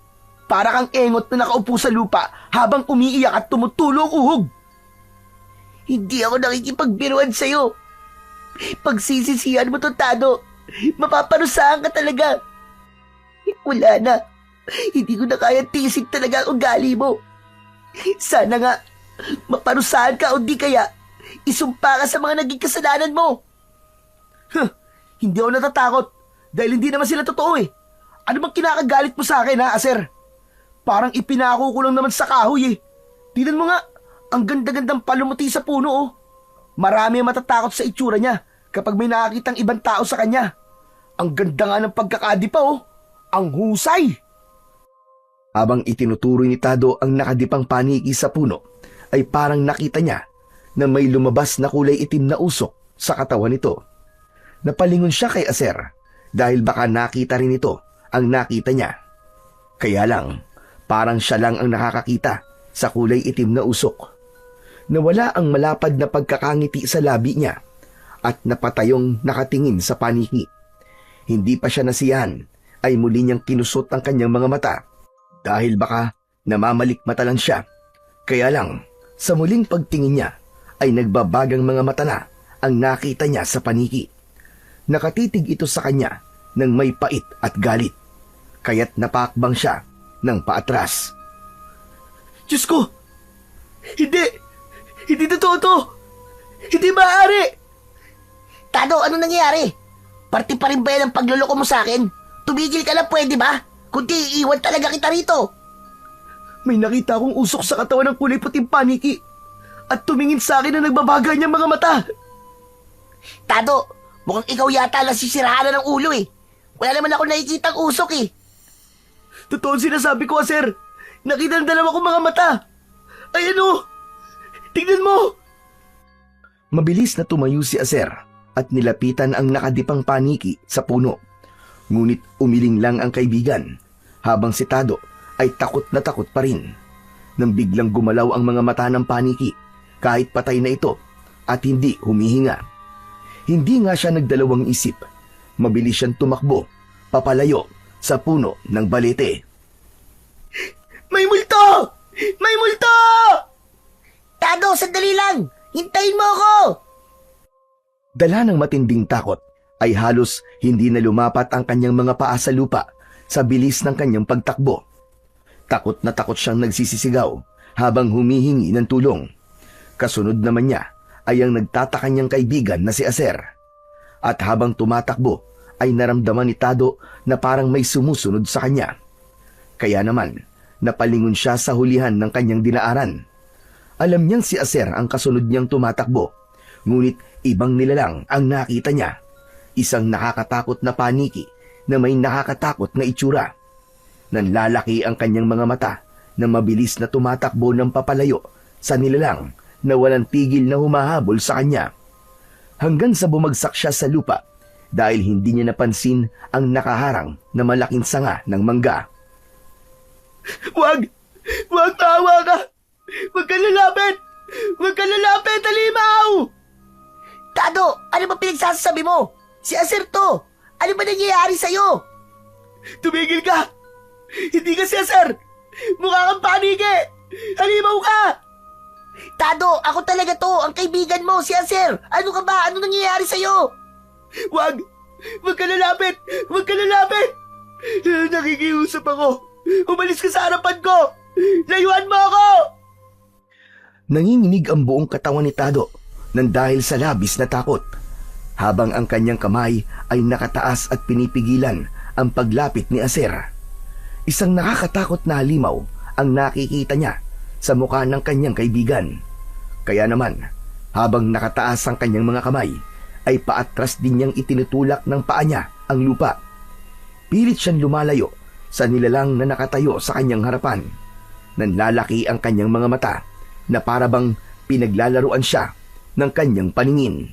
Speaker 2: Para kang engot na nakaupo sa lupa habang umiiyak at tumutulo ang uhog. Hindi ako nakikipagbiruan sa'yo. Pagsisisihan mo to, Tado. Mapaparusahan ka talaga. Wala na. Hindi ko na kaya tisig talaga ang ugali mo. Sana nga, maparusahan ka o di kaya isumpa ka sa mga naging kasalanan mo. Hindi ako natatakot dahil hindi naman sila totoo eh. Ano bang kinakagalit mo sa akin ha, Aser? Parang ipinako ko lang naman sa kahoy eh. Tingnan mo nga, ang ganda-gandang palumuti sa puno oh. Marami ang matatakot sa itsura niya kapag may nakakitang ibang tao sa kanya. Ang ganda nga ng pagkakadipa oh. Ang husay!
Speaker 3: Habang itinuturoy ni Tado ang nakadipang paniki sa puno, ay parang nakita niya na may lumabas na kulay itim na usok sa katawan nito. Napalingon siya kay Aser dahil baka nakita rin ito ang nakita niya. Kaya lang, parang siya lang ang nakakakita sa kulay itim na usok. Nawala ang malapad na pagkakangiti sa labi niya at napatayong nakatingin sa paniki. Hindi pa siya nasiyahan ay muli niyang kinusot ang kanyang mga mata dahil baka namamalikmata lang siya. Kaya lang, sa muling pagtingin niya ay nagbabagang mga mata na ang nakita niya sa paniki. Nakatitig ito sa kanya ng may pait at galit, kaya't napakbang siya ng paatras.
Speaker 2: Diyos ko! Hindi totoo to! Hindi maaari! Tado, ano nangyayari? Parti pa rin ba yan ang pagluloko mo sa akin? Tumigil ka lang, pwede ba? Kundi iiwan talaga kita rito. May nakita akong usok sa katawan ng kulay puting paniki at tumingin sa akin na nagbabaga niyang mga mata. Tado, mukhang ikaw yata lang sisirahan ng ulo eh. Wala naman ako nakikitang usok eh. Totoo sinasabi ko, sir. Nakita ng dalawa kong mga mata. Ay ano? Tignan mo!
Speaker 3: Mabilis na tumayo si Aser at nilapitan ang nakadipang paniki sa puno. Ngunit umiling lang ang kaibigan habang si Tado ay takot na takot pa rin. Nang biglang gumalaw ang mga mata ng paniki kahit patay na ito at hindi humihinga. Hindi nga siya nagdalawang isip. Mabilis siyang tumakbo, papalayo sa puno ng balete.
Speaker 2: May multo! May multo! Tado, sandali lang! Hintayin mo ako!
Speaker 3: Dala ng matinding takot ay halos hindi na lumapat ang kanyang mga paa sa lupa sa bilis ng kanyang pagtakbo. Takot na takot siyang nagsisisigaw habang humihingi ng tulong. Kasunod naman niya ay ang nagtataka niyang kaibigan na si Aser. At habang tumatakbo ay naramdaman ni Tado na parang may sumusunod sa kanya. Kaya naman, napalingon siya sa hulihan ng kanyang dinaaran. Alam niyang si Aser ang kasunod niyang tumatakbo, ngunit ibang nilalang ang nakita niya. Isang nakakatakot na paniki na may nakakatakot na itsura. Nanlalaki ang kanyang mga mata na mabilis na tumatakbo ng papalayo sa nilalang na walang tigil na humahabol sa kanya. Hanggang sa bumagsak siya sa lupa dahil hindi niya napansin ang nakaharang na malaking sanga ng mangga.
Speaker 2: Wag! Wag, maawa ka! Wag ka lalapit! Wag ka lalapit, Halimaw! Tado, ano ba pinagsasabi mo? Si Aser to! Ano ba nangyayari sa'yo? Tumigil ka! Hindi ka si Aser! Mukha kang paniki! Halimaw ka! Tado, ako talaga to! Ang kaibigan mo, si Aser! Ano ka ba? Ano nangyayari sa'yo? Wag! Wag ka lalapit! Wag ka lalapit! Nakikiusap ako! Umalis ka sa harapan ko! Layuan mo ako!
Speaker 3: Nanginginig ang buong katawan ni Tado nang dahil sa labis na takot. habang ang kanyang kamay ay nakataas at pinipigilan ang paglapit ni Aser. Isang nakakatakot na halimaw ang nakikita niya sa mukha ng kanyang kaibigan. Kaya naman, habang nakataas ang kanyang mga kamay, ay paatras din niyang itinutulak ng paa niya ang lupa. Pilit siyang lumalayo sa nilalang na nakatayo sa kanyang harapan. Nanlalaki ang kanyang mga mata na parabang pinaglalaruan siya ng kanyang paningin.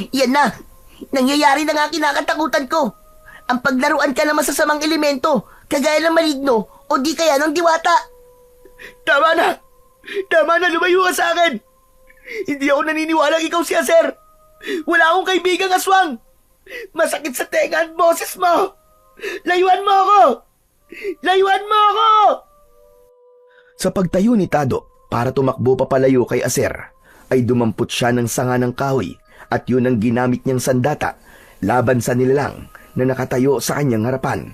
Speaker 2: Yan na! Nangyayari na nga kinakatakutan ko. Ang paglaruan ka ng masasamang elemento, kagaya ng maligno o di kaya ng diwata.
Speaker 3: Tama na! Tama na, lumayo ka sa akin! Hindi ako naniniwalang ikaw si Aser! Wala akong kaibigang aswang! Masakit sa tenga ang boses mo! Layuan mo ako! Layuan mo ako! Sa pagtayo ni Tado para tumakbo papalayo kay Aser, ay dumampot siya ng sanga ng kahoy at yun ang ginamit niyang sandata laban sa nilalang na nakatayo sa kanyang harapan.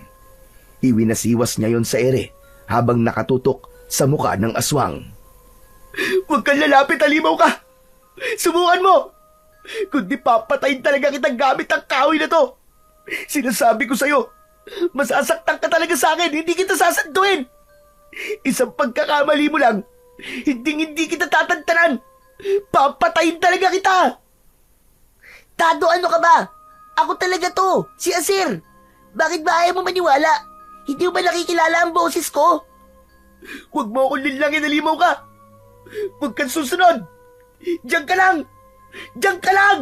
Speaker 3: Iwinasiwas niya yon sa ere habang nakatutok sa mukha ng aswang. Huwag kang lalapit, halimaw ka! Subukan mo! Kundi papatayin talaga kitang gamit ang kahoy na to! Sinasabi ko sa'yo, masasaktan ka talaga sa akin, hindi kita sasanduin! Isang pagkakamali mo lang, hindi kita tatantanan! Papatayin talaga kita!
Speaker 2: Tado, ano ka ba? Ako talaga to, si Aser. Bakit ba ayaw mo maniwala? Hindi mo ba nakikilala ang boses ko?
Speaker 3: Huwag mo akong linlangin, halimaw ka! Huwag kang susunod! Diyan ka lang! Diyan ka lang!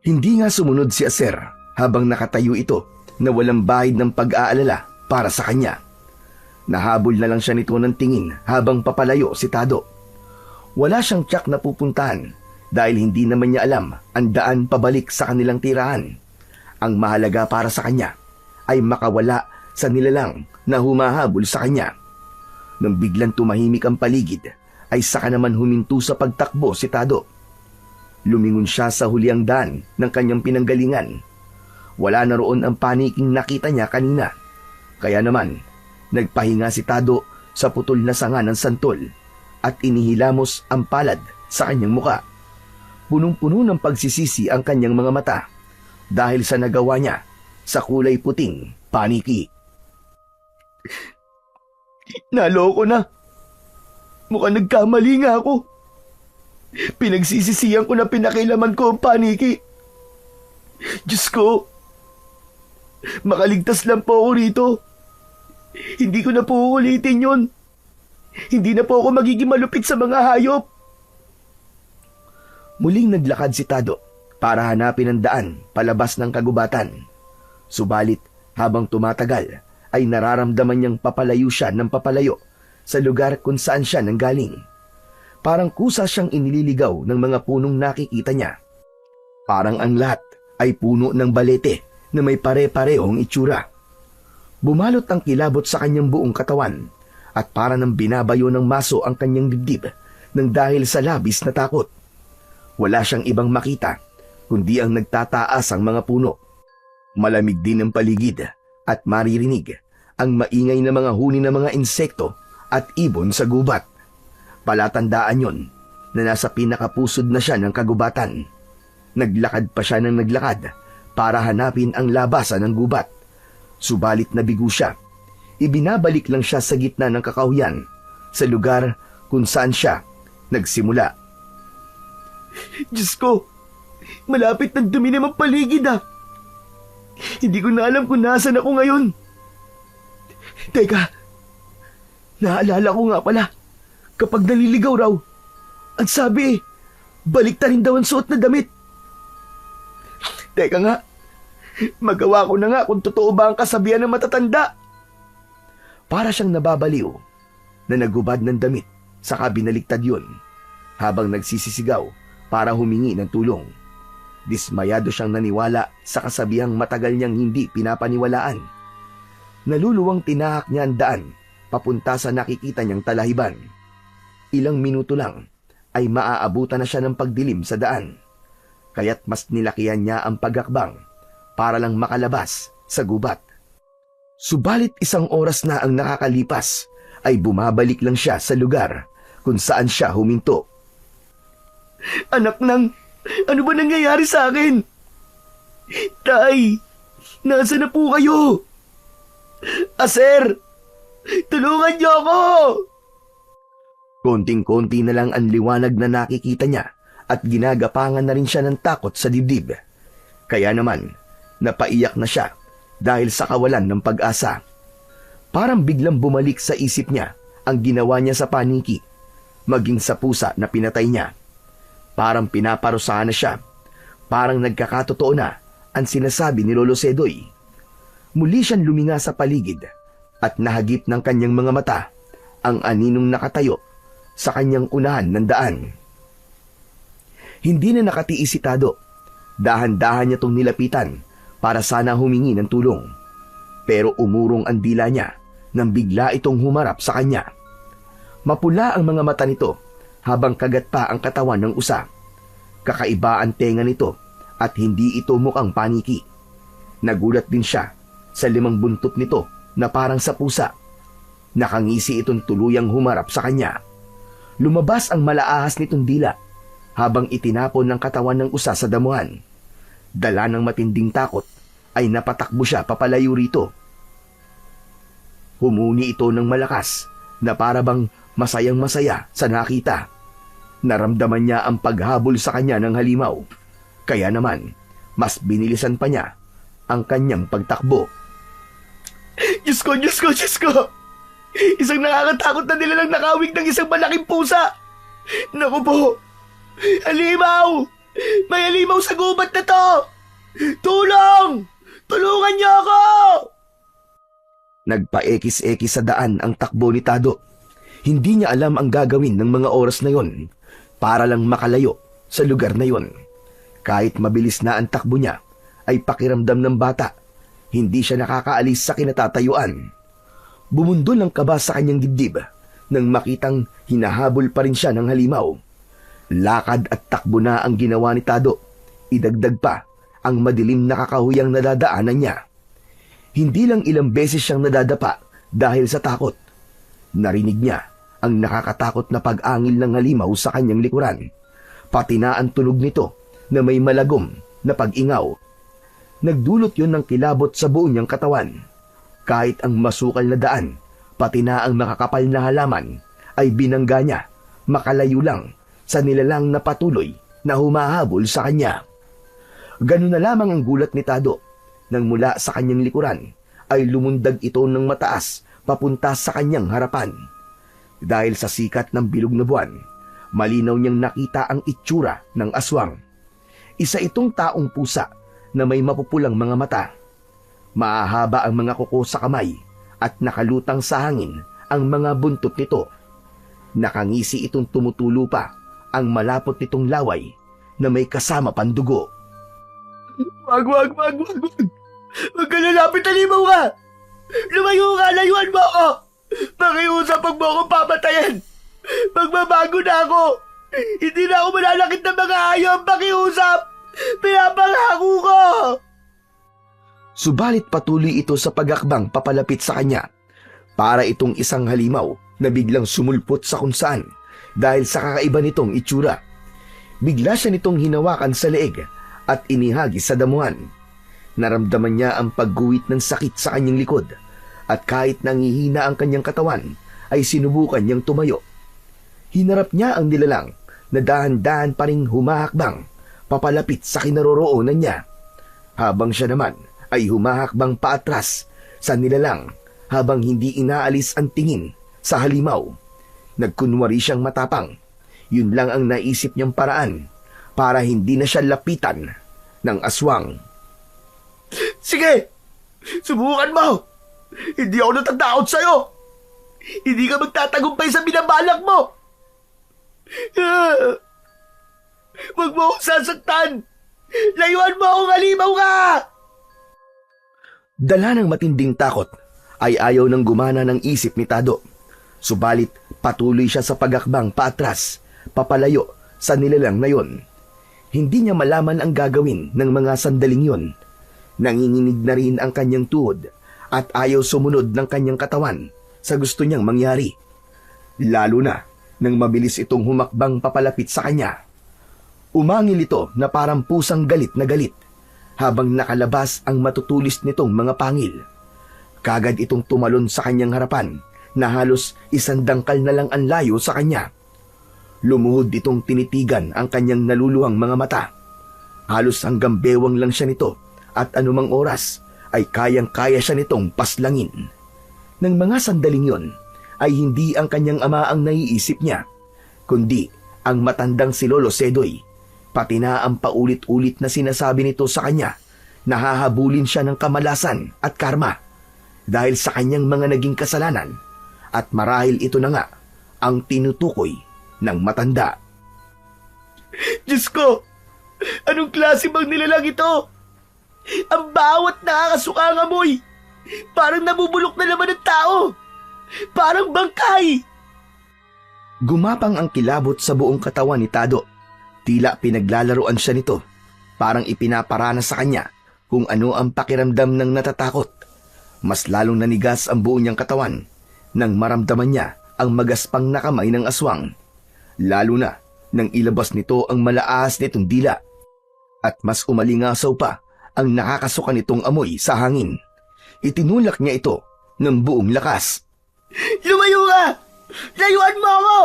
Speaker 3: Hindi nga sumunod si Aser habang nakatayo ito na walang bahid ng pag-aalala para sa kanya. Nahabol na lang siya nito ng tingin habang papalayo si Tado. Wala siyang tiyak na pupuntahan dahil hindi naman niya alam ang daan pabalik sa kanilang tirahan. Ang mahalaga para sa kanya ay makawala sa nilalang na humahabol sa kanya. Nang biglang tumahimik ang paligid, ay saka naman huminto sa pagtakbo si Tado. Lumingon siya sa huliang daan ng kanyang pinanggalingan. Wala na roon ang paniking nakita niya kanina. Kaya naman, nagpahinga si Tado sa putol na sanga ng santol at inihilamos ang palad sa kanyang muka. Punong-puno ng pagsisisi ang kanyang mga mata dahil sa nagawa niya sa kulay puting paniki. Naloko na. Mukhang nagkamali nga ako. Pinagsisisihan ko na pinakilaman ko ang paniki. Diyos ko, makaligtas lang po ako rito. Hindi ko na po uulitin yun. Hindi na po ako magiging malupit sa mga hayop. Muling naglakad si Tado para hanapin ang daan palabas ng kagubatan. Subalit habang tumatagal ay nararamdaman niyang papalayo siya ng papalayo sa lugar kung saan siya nanggaling. Parang kusa siyang inililigaw ng mga punong nakikita niya. Parang ang lahat ay puno ng balete na may pare-parehong itsura. Bumalot ang kilabot sa kanyang buong katawan at para nang binabayo ng maso ang kanyang dibdib nang dahil sa labis na takot. Wala siyang ibang makita kundi ang nagtataas ang mga puno. Malamig din ang paligid at maririnig ang maingay na mga huni ng mga insekto at ibon sa gubat. Palatandaan yon na nasa pinakapusod na siya ng kagubatan. Naglakad pa siya ng naglakad para hanapin ang labasan ng gubat. Subalit nabigo siya. Ibinabalik lang siya sa gitna ng kakahuyan sa lugar kung saan siya nagsimula. Diyos ko, malapit ng dumi naman paligid ah. Hindi ko na alam kung nasan ako ngayon. Teka, naalala ko nga pala, kapag naliligaw raw, ang sabi balik ta rin daw ang suot na damit. Teka nga, magawa ko na nga kung totoo ba ang kasabihan ng matatanda. Para siyang nababaliw na nagubad ng damit saka binaliktad yun habang nagsisisigaw para humingi ng tulong. Dismayado siyang naniwala sa kasabihang matagal niyang hindi pinapaniwalaan. Naluluwang tinahak niya ang daan papunta sa nakikita niyang talahiban. Ilang minuto lang ay maaabutan na siya ng pagdilim sa daan. Kaya't mas nilakihan niya ang pagakbang para lang makalabas sa gubat. Subalit isang oras na ang nakakalipas ay bumabalik lang siya sa lugar kung saan siya huminto. Anak ng...
Speaker 2: Ano ba nangyayari sa akin? Tay, nasa na po kayo? Sir, tulungan niyo ako!
Speaker 3: Konting-konti na lang ang liwanag na nakikita niya at ginagapangan na rin siya ng takot sa dibdib. Kaya naman, napaiyak na siya dahil sa kawalan ng pag-asa. Parang biglang bumalik sa isip niya ang ginawa niya sa paniki, maging sa pusa na pinatay niya. Parang pinaparusahan na siya. Parang nagkakatotoo na ang sinasabi ni Lolo Sedoy. Muli siyang luminga sa paligid at nahagip ng kanyang mga mata ang aninong nakatayo sa kanyang unahan ng daan. Hindi na nakatiis si Tado. Dahan-dahan niya itong nilapitan para sana humingi ng tulong. Pero umurong ang dila niya nang bigla itong humarap sa kanya. Mapula ang mga mata nito habang kagat pa ang katawan ng usa. Kakaiba ang tenga nito at hindi ito mukhang paniki. Nagulat din siya sa 5 buntot nito na parang sa pusa. Nakangisi itong tuluyang humarap sa kanya. Lumabas ang malaahas nitong dila habang itinapon ng katawan ng usa sa damuhan. Dala ng matinding takot ay napatakbo siya papalayo rito. Humuni ito ng malakas na parabang masayang-masaya sa nakita. Naramdaman niya ang paghabol sa kanya ng halimaw. Kaya naman, mas binilisan pa niya ang kanyang pagtakbo.
Speaker 2: Diyos ko, Diyos ko, Diyos ko! Isang nakakatakot na nilalang nakawig ng isang malaking pusa! Naku po! Halimaw! May halimaw sa gubat na to! Tulong! Tulungan niyo ako!
Speaker 3: Nagpaekis-ekis sa daan ang takbo ni Tado. Hindi niya alam ang gagawin ng mga oras na yon para lang makalayo sa lugar na yon. Kahit mabilis na ang takbo niya, ay pakiramdam ng bata. Hindi siya nakakaalis sa kinatatayuan. Bumundol ang kaba sa kanyang dibdib nang makitang hinahabol pa rin siya ng halimaw. Lakad at takbo na ang ginawa ni Tado. Idagdag pa ang madilim na kakahuyang nadadaanan niya. Hindi lang ilang beses siyang nadadapa dahil sa takot. Narinig niya ang nakakatakot na pag-angil ng halimaw sa kanyang likuran. Pati na ang tunog nito na may malagom na pag-ingaw. Nagdulot yon ng kilabot sa buong niyang katawan. Kahit ang masukal na daan, pati na ang makakapal na halaman, ay binangga niya, makalayo lang sa nilalang na patuloy na humahabol sa kanya. Ganun na lamang ang gulat ni Tado nang mula sa kanyang likuran ay lumundag ito ng mataas papunta sa kanyang harapan. Dahil sa sikat ng bilog na buwan, malinaw niyang nakita ang itsura ng aswang. Isa itong taong pusa na may mapupulang mga mata. Maahaba ang mga kuko sa kamay at nakalutang sa hangin ang mga buntot nito. Nakangisi itong tumutulo pa ang malapot nitong laway na may kasama pandugo.
Speaker 2: Wag! Huwag ka lalapit, halimaw ka! Lumayo ka! Layuan mo ako! Pakiusap, pag mo akong papatayan! Magbabago na ako! Hindi na ako malalakit ng mga hayop! Pakiusap! Pinapangako ko!
Speaker 3: Subalit patuloy ito sa pagakbang papalapit sa kanya. Para itong isang halimaw na biglang sumulpot sa kung saan dahil sa kakaiba nitong itsura. Bigla siya nitong hinawakan sa leeg at inihagis sa damuhan. Naramdaman niya ang pagguhit ng sakit sa kanyang likod at kahit nangihina ang kanyang katawan ay sinubukan niyang tumayo. Hinarap niya ang nilalang na dahan-dahan pa ring humahakbang papalapit sa kinaroroonan niya. Habang siya naman ay humahakbang paatras sa nilalang habang hindi inaalis ang tingin sa halimaw. Nagkunwari siyang matapang. Yun lang ang naisip niyang paraan para hindi na siya lapitan ng aswang.
Speaker 2: Sige! Subukan mo! Hindi ako natatakot sa'yo! Hindi ka magtatagumpay sa binabalak mo! Huwag mo akong sasaktan! Layuan mo akong halimaw ka!
Speaker 3: Dala ng matinding takot ay ayaw nang gumana ng isip ni Tado. Subalit patuloy siya sa pagakbang paatras, papalayo sa nilalang na yon. Hindi niya malaman ang gagawin ng mga sandaling yon. Nanginginig na rin ang kanyang tuhod at ayaw sumunod ng kanyang katawan sa gusto niyang mangyari. Lalo na nang mabilis itong humakbang papalapit sa kanya. Umangil ito na parang pusang galit na galit habang nakalabas ang matutulis nitong mga pangil. Kagad itong tumalon sa kanyang harapan na halos 100 dangkal na lang ang layo sa kanya. Lumuhod itong tinitigan ang kanyang naluluhang mga mata. Halos hanggang bewang lang siya nito at anumang oras ay kayang-kaya siya nitong paslangin. Nang mga sandaling yon ay hindi ang kanyang ama ang naiisip niya, kundi ang matandang si Lolo Sedoy, pati na ang paulit-ulit na sinasabi nito sa kanya na hahabulin siya ng kamalasan at karma dahil sa kanyang mga naging kasalanan, at marahil ito na nga ang tinutukoy ng matanda.
Speaker 2: Diyos ko! Anong klase bang nilalang ito? Ang bawat nakakasukang amoy, parang nabubulok na naman ng tao. Parang bangkay.
Speaker 3: Gumapang ang kilabot sa buong katawan ni Tado. Tila pinaglalaroan siya nito. Parang ipinaparana sa kanya kung ano ang pakiramdam ng natatakot. Mas lalong nanigas ang buo niyang katawan nang maramdaman niya ang magaspang na kamay ng aswang. Lalo na nang ilabas nito ang malaas nitong dila. At mas umalingasaw pa ang nakakasuka nitong amoy sa hangin. Itinulak niya ito ng buong lakas.
Speaker 2: Lumayo ka! Layuan mo ako!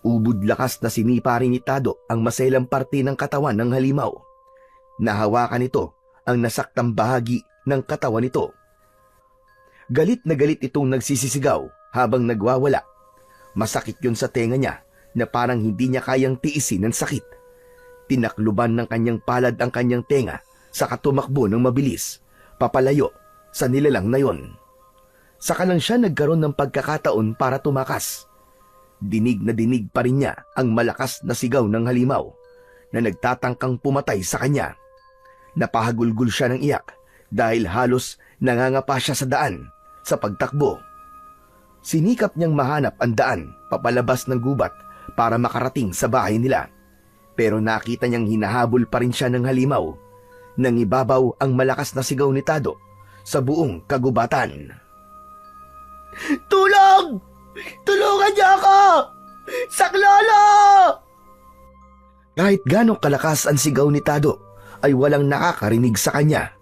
Speaker 3: Ubod lakas na sinipa rin ni Tado ang maselang parte ng katawan ng halimaw. Nahawakan nito ang nasaktang bahagi ng katawan nito. Galit na galit itong nagsisisigaw habang nagwawala. Masakit yun sa tenga niya na parang hindi niya kayang tiisin ng sakit. Tinakluban ng kanyang palad ang kanyang tenga sa katumakbo ng mabilis, papalayo sa nilalang na yon. Saka lang siya nagkaroon ng pagkakataon para tumakas. Dinig na dinig pa rin niya ang malakas na sigaw ng halimaw na nagtatangkang pumatay sa kanya. Napahagulgul siya ng iyak dahil halos nangangapa siya sa daan sa pagtakbo. Sinikap niyang mahanap ang daan papalabas ng gubat para makarating sa bahay nila. Pero nakita niyang hinahabol pa rin siya ng halimaw. Nangibabaw ang malakas na sigaw ni Tado sa buong kagubatan.
Speaker 2: Tulong! Tulungan niyo ako! Saklolo!
Speaker 3: Kahit ganong kalakas ang sigaw ni Tado, ay walang nakakarinig sa kanya.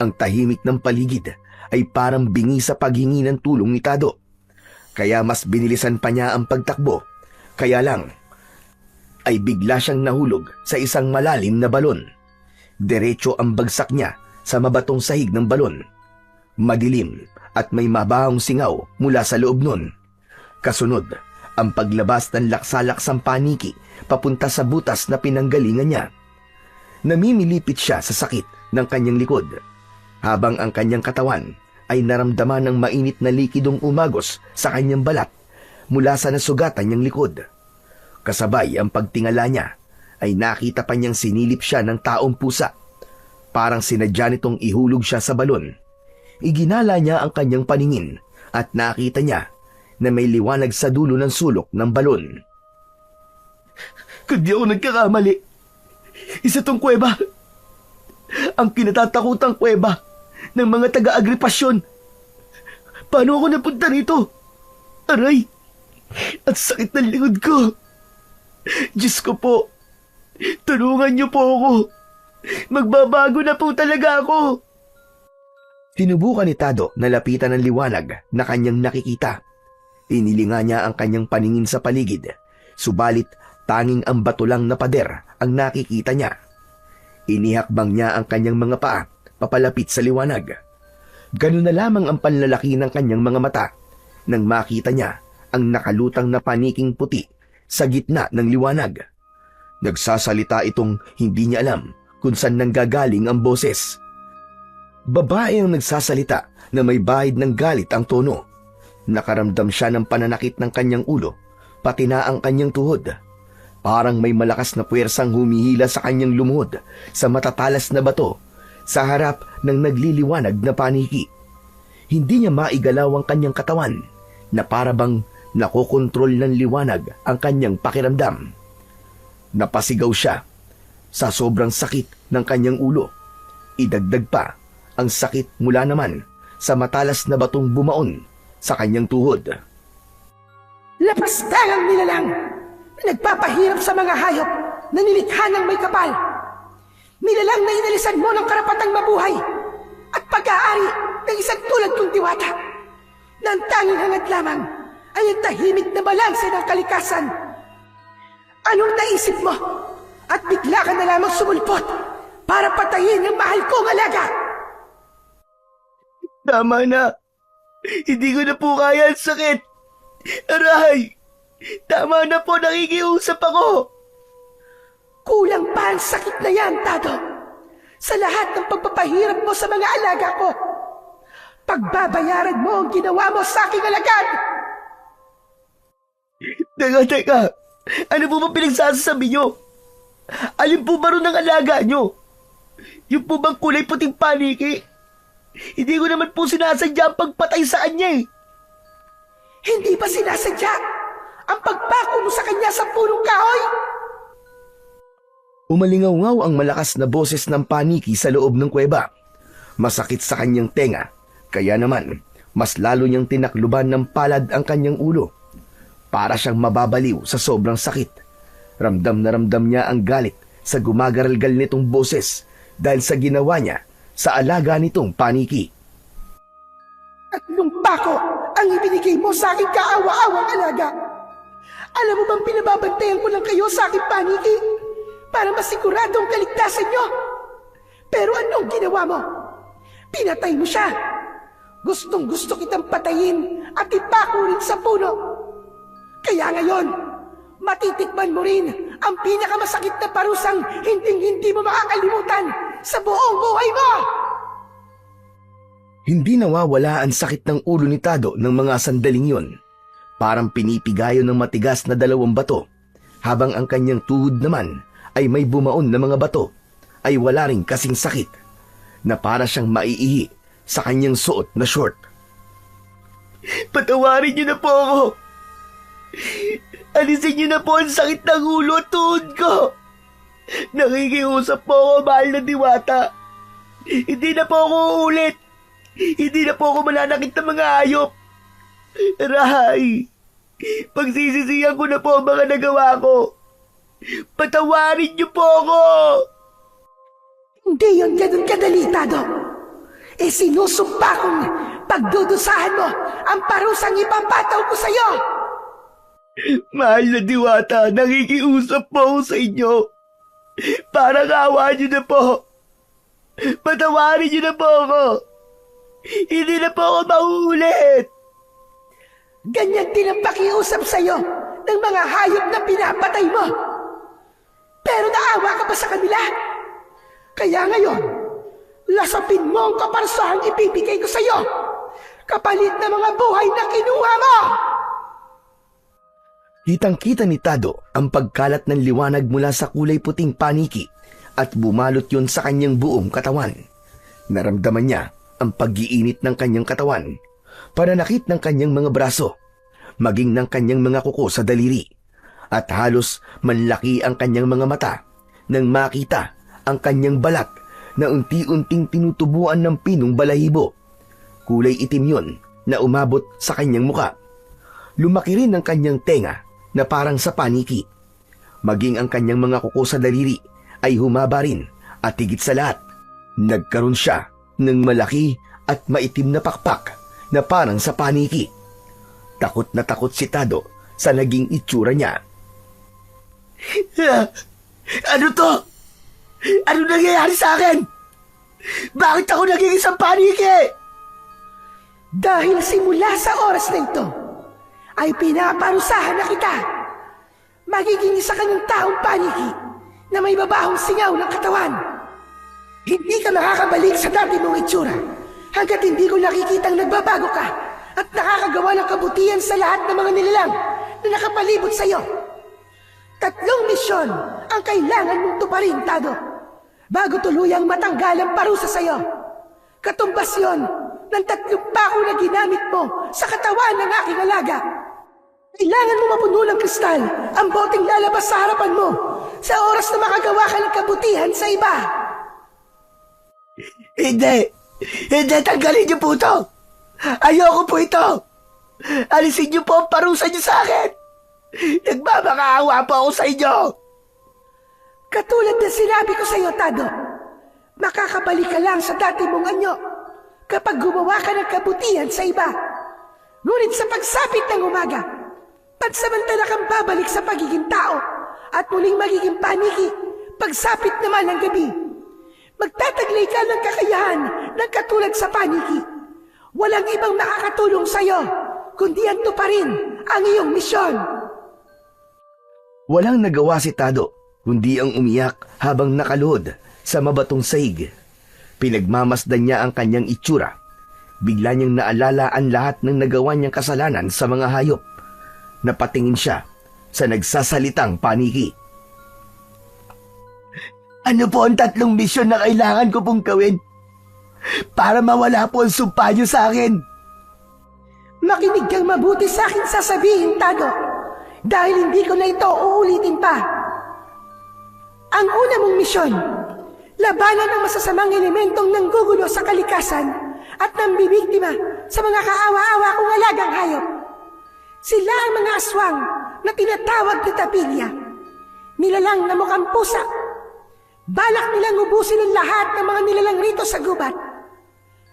Speaker 3: Ang tahimik ng paligid ay parang bingi sa paghingi ng tulong ni Tado. Kaya mas binilisan pa niya ang pagtakbo. Kaya lang, ay bigla siyang nahulog sa isang malalim na balon. Diretso ang bagsak niya sa mabatong sahig ng balon. Madilim at may mabahong singaw mula sa loob nun. Kasunod, ang paglabas ng laksalaksang paniki papunta sa butas na pinanggalingan niya. Namimilipit siya sa sakit ng kanyang likod, habang ang kanyang katawan ay naramdaman ng mainit na likidong umagos sa kanyang balat mula sa nasugatan niyang likod. Kasabay ang pagtingala niya ay nakita pa niyang sinilip siya ng taong pusa. Parang sinadya nitong ihulog siya sa balon. Iginala niya ang kanyang paningin at nakita niya na may liwanag sa dulo ng sulok ng balon.
Speaker 2: Kung di ako nagkakamali, isa tong kuweba. Ang kinatatakutang kuweba ng mga taga-agripasyon. Paano ako napunta rito? Aray! At sakit ng likod ko. Diyos ko po, tulungan niyo po ako. Magbabago na po talaga ako.
Speaker 3: Sinubukan ni Tado na lapitan ng liwanag na kanyang nakikita. Inilinga niya ang kanyang paningin sa paligid, subalit tanging ang bato lang na pader ang nakikita niya. Inihakbang niya ang kanyang mga paa papalapit sa liwanag. Ganun na lamang ang panlalaki ng kanyang mga mata nang makita niya ang nakalutang na paniking puti sa gitna ng liwanag. Nagsasalita itong hindi niya alam kung saan nanggagaling ang boses. Babae ang nagsasalita na may bahid ng galit ang tono. Nakaramdam siya ng pananakit ng kanyang ulo, pati na ang kanyang tuhod. Parang may malakas na puwersang humihila sa kanyang lumuhod sa matatalas na bato sa harap ng nagliliwanag na paniki. Hindi niya maigalaw ang kanyang katawan na parabang nakokontrol ng liwanag ang kanyang pakiramdam. Napasigaw siya sa sobrang sakit ng kanyang ulo. Idagdag pa ang sakit mula naman sa matalas na batong bumaon sa kanyang tuhod.
Speaker 2: Lapastangang nilalang! Nagpapahirap sa mga hayop!
Speaker 5: na nilikha ng may kapal. Nilalang na inalisan mo ng karapatang mabuhay at pag-aari ng isang tulad kong diwata na ang tanging hangad lamang ay ang tahimik na balanse ng kalikasan. Anong naisip mo? At bigla ka na lamang sumulpot para patayin ang mahal kong alaga.
Speaker 2: Tama na. Hindi ko na po kaya ang sakit. Aray! Tama na po, nakikiusap ako.
Speaker 5: Kulang pa ang sakit na yan, Tado. Sa lahat ng pagpapahirap mo sa mga alaga ko, pagbabayaran mo ang ginawa mo sa aking alagad.
Speaker 2: Teka. Ano po ba pinagsasasabi nyo? Alin po ba ron ang alaga nyo? Yung po bang kulay puting paniki? Hindi ko naman po sinasadya ang pagpatay sa kanya eh.
Speaker 5: Hindi ba sinasadya ang pagpako mo sa kanya sa punong kahoy?
Speaker 3: Umalingaw-ngaw ang malakas na boses ng paniki sa loob ng kuweba. Masakit sa kanyang tenga, kaya naman mas lalo niyang tinakluban ng palad ang kanyang ulo. Para siyang mababaliw sa sobrang sakit. Ramdam na ramdam niya ang galit sa gumagaralgal nitong boses dahil sa ginawa niya sa alaga nitong paniki.
Speaker 5: At nung pako ang ibinigay mo sa aking kaawa-awang alaga, alam mo bang pinababantayan ko lang kayo sa aking paniki para masiguradong kaligtasan nyo? Pero anong ginawa mo? Pinatay mo siya. Gustong gusto kitang patayin at ipako rin sa puno. Kaya ngayon, matitikman mo rin ang pinakamasakit na parusang hindi mo makakalimutan sa buong buhay mo!
Speaker 3: Hindi nawawala ang sakit ng ulo ni Tado ng mga sandaling yon. Parang pinipigayo ng matigas na dalawang bato, habang ang kanyang tuhod naman ay may bumaon na mga bato, ay wala ring kasing sakit, na para siyang maiihi sa kanyang suot na short.
Speaker 2: Patawarin niyo na po ako. Alisin niyo na po ang sakit ng ulo at tuhod ko. Nakikiusap po ako, mahal na diwata. Hindi na po ako uulit. Hindi na po ako mananakit ng mga hayop. Aray, pagsisisihan ko na po ang mga nagawa ko. Patawarin niyo po ako.
Speaker 5: Hindi yun ganun kadali, Tado. Sinusumpa kong pagdudusahan mo ang parusang ipapataw ko sa'yo.
Speaker 2: Mahal na diwata, nakikiusap po ako sa inyo. Parang awa niyo na po. Patawarin niyo na po ako. Hindi na po ako mauulit.
Speaker 5: Ganyan din ang pakiusap sa'yo ng mga hayop na pinapatay mo. Pero naawa ka ba sa kanila? Kaya ngayon, lasapin mo ang kaparsahang ibibigay ko sa'yo, kapalit na mga buhay na kinuha mo!
Speaker 3: Kitang-kita ni Tado ang pagkalat ng liwanag mula sa kulay puting paniki at bumalot yon sa kanyang buong katawan. Naramdaman niya ang pag-iinit ng kanyang katawan, pananakit ng kanyang mga braso, maging ng kanyang mga kuko sa daliri, at halos manlaki ang kanyang mga mata nang makita ang kanyang balat na unti-unting tinutubuan ng pinong balahibo. Kulay itim yon na umabot sa kanyang muka. Lumaki rin ang kanyang tenga na parang sa paniki. Maging ang kanyang mga kuko sa daliri ay humaba rin at higit sa lahat, nagkaroon siya ng malaki at maitim na pakpak na parang sa paniki. Takot na takot si Tado sa naging itsura niya.
Speaker 2: Ano to? Ano nangyayari sa akin? Bakit ako naging isang paniki?
Speaker 5: Dahil simula sa oras na ito, ay pinaparusahan na kita. Magiging isa ka ng taong paniki na may babahong singaw ng katawan. Hindi ka makakabalik sa dati mong itsura hanggat hindi ko nakikitang nagbabago ka at nakakagawa ng kabutihan sa lahat ng mga nilalang na nakapalibot sa iyo. 3 misyon ang kailangan mong tuparin, Tado, bago tuluyang matanggal ang parusa sa iyo. Katumbas yon ng 3 pako na ginamit mo sa katawan ng aking alaga. Kailangan mo mapuno ng kristal ang boteng lalabas sa harapan mo sa oras na makagawa ka ng kabutihan sa iba.
Speaker 2: Hindi! Hindi! Tanggalin niyo po ito! Ayoko po ito! Alisin niyo po ang parusa niyo sa akin! Nagmamakaawa po ako sa inyo!
Speaker 5: Katulad na sinabi ko sa iyo, Tado, makakabalik ka lang sa dati mong anyo kapag gumawa ka ng kabutihan sa iba. Ngunit sa pagsapit ng umaga, pansamantala kang babalik sa pagiging tao at muling magiging paniki pagsapit naman ng gabi. Magtataglay ka ng kakayahan ng katulad sa paniki. Walang ibang makakatulong sa iyo, kundi anto pa rin ang iyong misyon.
Speaker 3: Walang nagawa si Tado, kundi ang umiyak habang nakaluhod sa mabatong sahig. Pinagmamasdan niya ang kanyang itsura. Bigla niyang naalala ang lahat ng nagawa niyang kasalanan sa mga hayop. Napatingin siya sa nagsasalitang paniki.
Speaker 2: Ano po ang 3 misyon na kailangan ko pong gawin para mawala po ang sumpa niyo sa akin?
Speaker 5: Makinig kang mabuti sa akin sasabihin, Tado, dahil hindi ko na ito uulitin pa. Ang una mong misyon, labanan ang masasamang elementong nanggugulo sa kalikasan at nambibiktima sa mga kaawa-awa kong alagang hayop. Sila ang mga aswang na tinatawag na tapilya, nilalang na mukhang pusa. Balak nilang ubusin ang lahat ng mga nilalang rito sa gubat.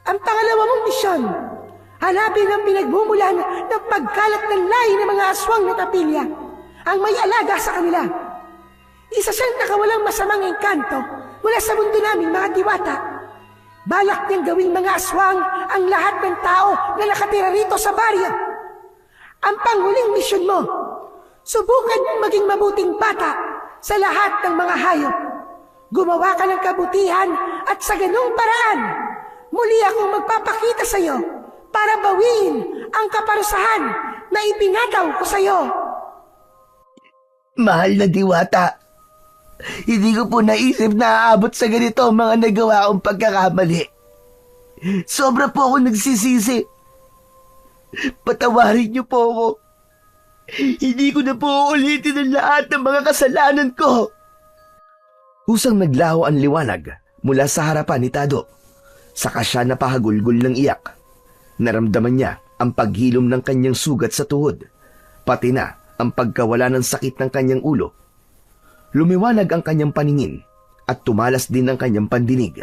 Speaker 5: Ang pangalawa mong misyon, hanapin ang pinagmumulan ng pagkalat ng lahi ng mga aswang na tapilya, ang may alaga sa kanila. Isa siyang nakawalang masamang engkanto mula sa mundo naming mga diwata. Balak niyang gawing mga aswang ang lahat ng tao na nakatira rito sa baryo. Ang panghuling misyon mo, subukan mong maging mabuting bata sa lahat ng mga hayop. Gumawa ka ng kabutihan at sa ganung paraan, muli akong magpapakita sa iyo para bawiin ang kaparusahan na ipinataw ko sa iyo.
Speaker 2: Mahal na diwata, hindi ko po naisip na aabot sa ganito ang mga nagawa kong pagkakamali. Sobra po ako nagsisisi. Patawarin niyo po ako. Hindi ko na po ulitin ang lahat ng mga kasalanan ko.
Speaker 3: Kusang naglaho ang liwanag mula sa harapan ni Tado. Saka siya napahagulgol ng iyak. Naramdaman niya ang paghilom ng kanyang sugat sa tuhod, pati na ang pagkawala ng sakit ng kanyang ulo. Lumiwanag ang kanyang paningin at tumalas din ang kanyang pandinig.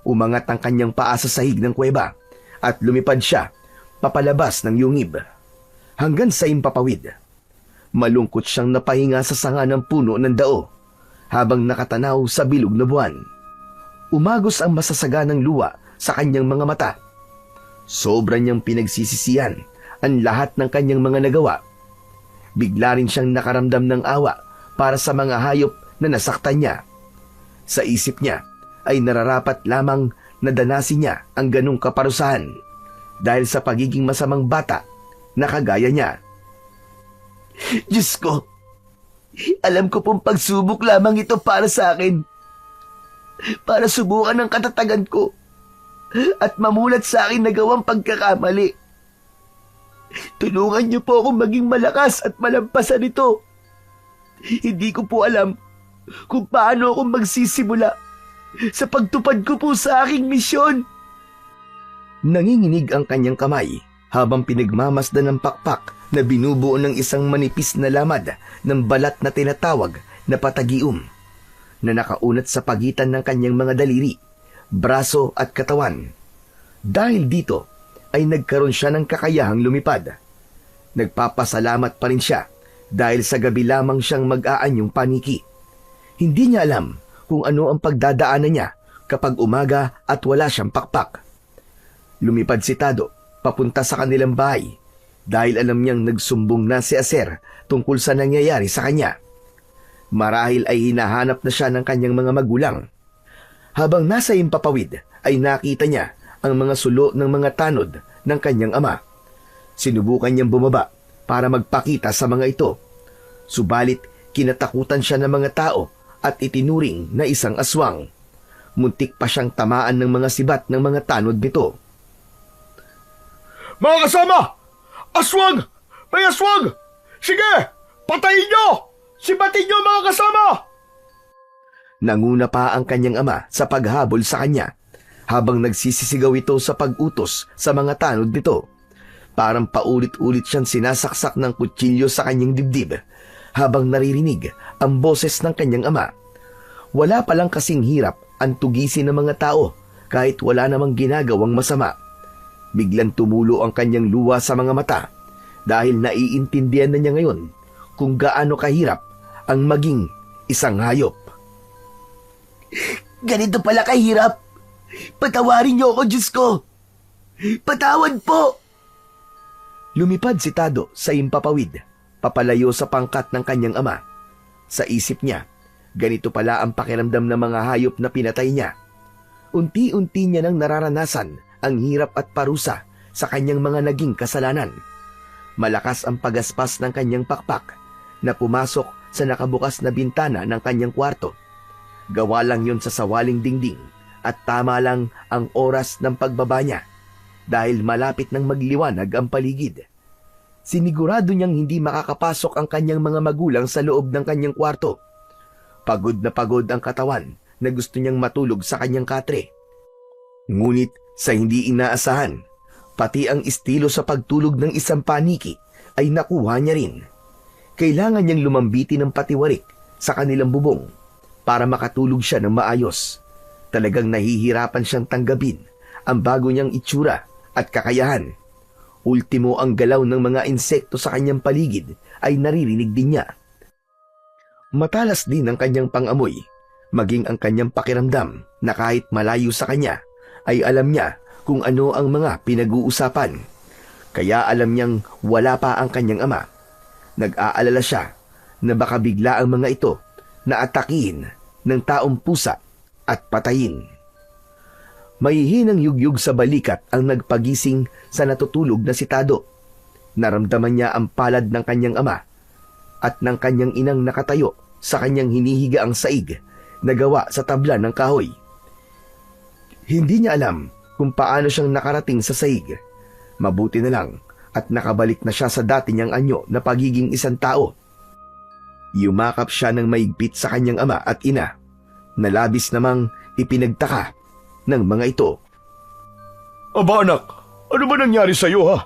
Speaker 3: Umangat ang kanyang paa sa sahig ng kuweba at lumipad siya papalabas ng yungib hanggang sa impapawid. Malungkot siyang napahinga sa sanga ng puno ng dao habang nakatanaw sa bilog na buwan. Umagos ang masasaganang luha sa kanyang mga mata. Sobra niyang pinagsisisihan ang lahat ng kanyang mga nagawa. Bigla rin siyang nakaramdam ng awa para sa mga hayop na nasaktan niya. Sa isip niya ay nararapat lamang na danasin niya ang ganong kaparusahan dahil sa pagiging masamang bata na kagaya niya.
Speaker 2: Diyos ko, alam ko pong pagsubok lamang ito para sa akin. Para subukan ang katatagan ko at mamulat sa akin na gawang pagkakamali. Tulungan niyo po akong maging malakas at malampasan ito. Hindi ko po alam kung paano ako magsisimula sa pagtupad ko po sa aking misyon.
Speaker 3: Nanginginig ang kanyang kamay habang pinagmamasdan ng pakpak na binubuo ng isang manipis na lamad ng balat na tinatawag na patagium na nakaunat sa pagitan ng kanyang mga daliri, braso at katawan. Dahil dito ay nagkaroon siya ng kakayahang lumipad. Nagpapasalamat pa rin siya dahil sa gabi lamang siyang mag-aanyong paniki. Hindi niya alam kung ano ang pagdadaanan niya kapag umaga at wala siyang pakpak. Lumipad si Tado papunta sa kanilang bahay dahil alam niyang nagsumbong na si Aser tungkol sa nangyayari sa kanya. Marahil ay hinahanap na siya ng kanyang mga magulang. Habang nasa impapawid ay nakita niya ang mga sulo ng mga tanod ng kanyang ama. Sinubukan niyang bumaba para magpakita sa mga ito. Subalit kinatakutan siya ng mga tao at itinuring na isang aswang. Muntik pa siyang tamaan ng mga sibat ng mga tanod nito.
Speaker 4: Mga kasama! Aswang! May aswang! Sige! Patayin nyo! Sibatin nyo mga kasama!
Speaker 3: Nanguna pa ang kanyang ama sa paghabol sa kanya habang nagsisisigaw ito sa pag-utos sa mga tanod nito. Parang paulit-ulit siyang sinasaksak ng kutsilyo sa kanyang dibdib habang naririnig ang boses ng kanyang ama. Wala palang kasing hirap ang tugisin ng mga tao kahit wala namang ginagawang masama. Biglang tumulo ang kanyang luha sa mga mata dahil naiintindihan na niya ngayon kung gaano kahirap ang maging isang hayop.
Speaker 2: Ganito pala kahirap. Patawarin niyo ako, Diyos ko. Patawad po.
Speaker 3: Lumipad si Tado sa impapawid, papalayo sa pangkat ng kanyang ama. Sa isip niya, ganito pala ang pakiramdam ng mga hayop na pinatay niya. Unti-unti niya nang nararanasan ang hirap at parusa sa kanyang mga naging kasalanan. Malakas ang pagaspas ng kanyang pakpak na pumasok sa nakabukas na bintana ng kanyang kwarto. Gawa lang yun sa sawaling dingding at tama lang ang oras ng pagbaba niya dahil malapit nang magliwanag ang paligid. Sinigurado niyang hindi makakapasok ang kanyang mga magulang sa loob ng kanyang kwarto. Pagod na pagod ang katawan na gusto niyang matulog sa kanyang katre. Ngunit sa hindi inaasahan, pati ang estilo sa pagtulog ng isang paniki ay nakuha niya rin. Kailangan niyang lumambiti ng patiwarik sa kanilang bubong para makatulog siya ng maayos. Talagang nahihirapan siyang tanggapin ang bago niyang itsura at kakayahan. Ultimo ang galaw ng mga insekto sa kanyang paligid ay naririnig din niya. Matalas din ang kanyang pangamoy, maging ang kanyang pakiramdam na kahit malayo sa kanya ay alam niya kung ano ang mga pinag-uusapan. Kaya alam niyang wala pa ang kanyang ama. Nag-aalala siya na baka bigla ang mga ito na atakihin ng taong pusa at patayin. May hinang yugyug sa balikat ang nagpagising sa natutulog na si Tado. Naramdaman niya ang palad ng kanyang ama at ng kanyang inang nakatayo sa kanyang hinihiga ang saig na gawa sa tabla ng kahoy. Hindi niya alam kung paano siyang nakarating sa saig. Mabuti na lang at nakabalik na siya sa dati niyang anyo na pagiging isang tao. Yumakap siya ng maigpit sa kanyang ama at ina na labis namang ipinagtaka ng mga ito.
Speaker 4: Aba anak, ano ba nangyari sa'yo ha?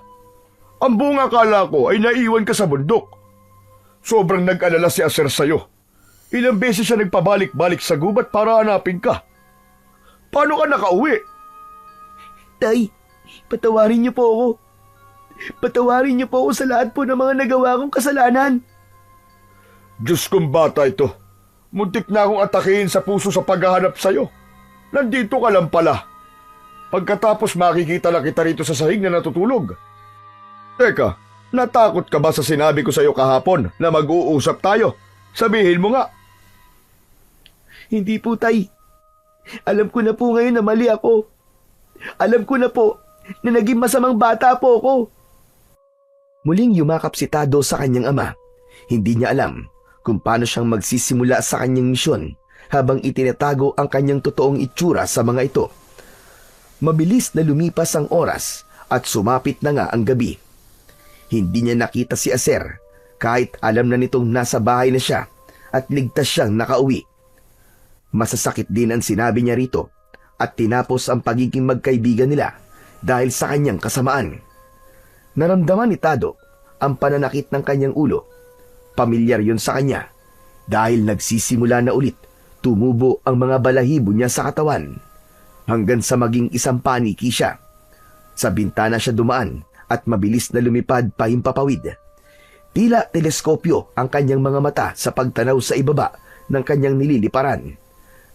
Speaker 4: Ang buong akala ko ay naiwan ka sa bundok. Sobrang nag-alala si Aser sa'yo. Ilang beses siya nagpabalik-balik sa gubat para hanapin ka. Paano ka nakauwi?
Speaker 2: Tay, patawarin niyo po ako. Patawarin niyo po ako sa lahat po ng mga nagawa kong kasalanan.
Speaker 4: Diyos kong bata ito. Muntik na akong atakihin sa puso sa paghahanap sa'yo. Nandito ka lang pala. Pagkatapos makikita na kita rito sa sahig na natutulog. Teka, natakot ka ba sa sinabi ko sa'yo kahapon na mag-uusap tayo? Sabihin mo nga.
Speaker 2: Hindi po, Tay. Alam ko na po ngayon na mali ako. Alam ko na po na naging masamang bata po ako.
Speaker 3: Muling yumakap si Tado sa kanyang ama. Hindi niya alam kung paano siyang magsisimula sa kanyang misyon habang itinatago ang kanyang totoong itsura sa mga ito. Mabilis na lumipas ang oras at sumapit na nga ang gabi. Hindi niya nakita si Aser kahit alam na nitong nasa bahay na siya at ligtas siyang nakauwi. Masasakit din ang sinabi niya rito at tinapos ang pagiging magkaibigan nila dahil sa kanyang kasamaan. Naramdaman ni Tado ang pananakit ng kanyang ulo. Pamilyar yun sa kanya dahil nagsisimula na ulit tumubo ang mga balahibo niya sa katawan hanggang sa maging isang paniki siya. Sa bintana siya dumaan at mabilis na lumipad pahimpapawid. Tila teleskopyo ang kanyang mga mata sa pagtanaw sa ibaba ng kanyang nililiparan.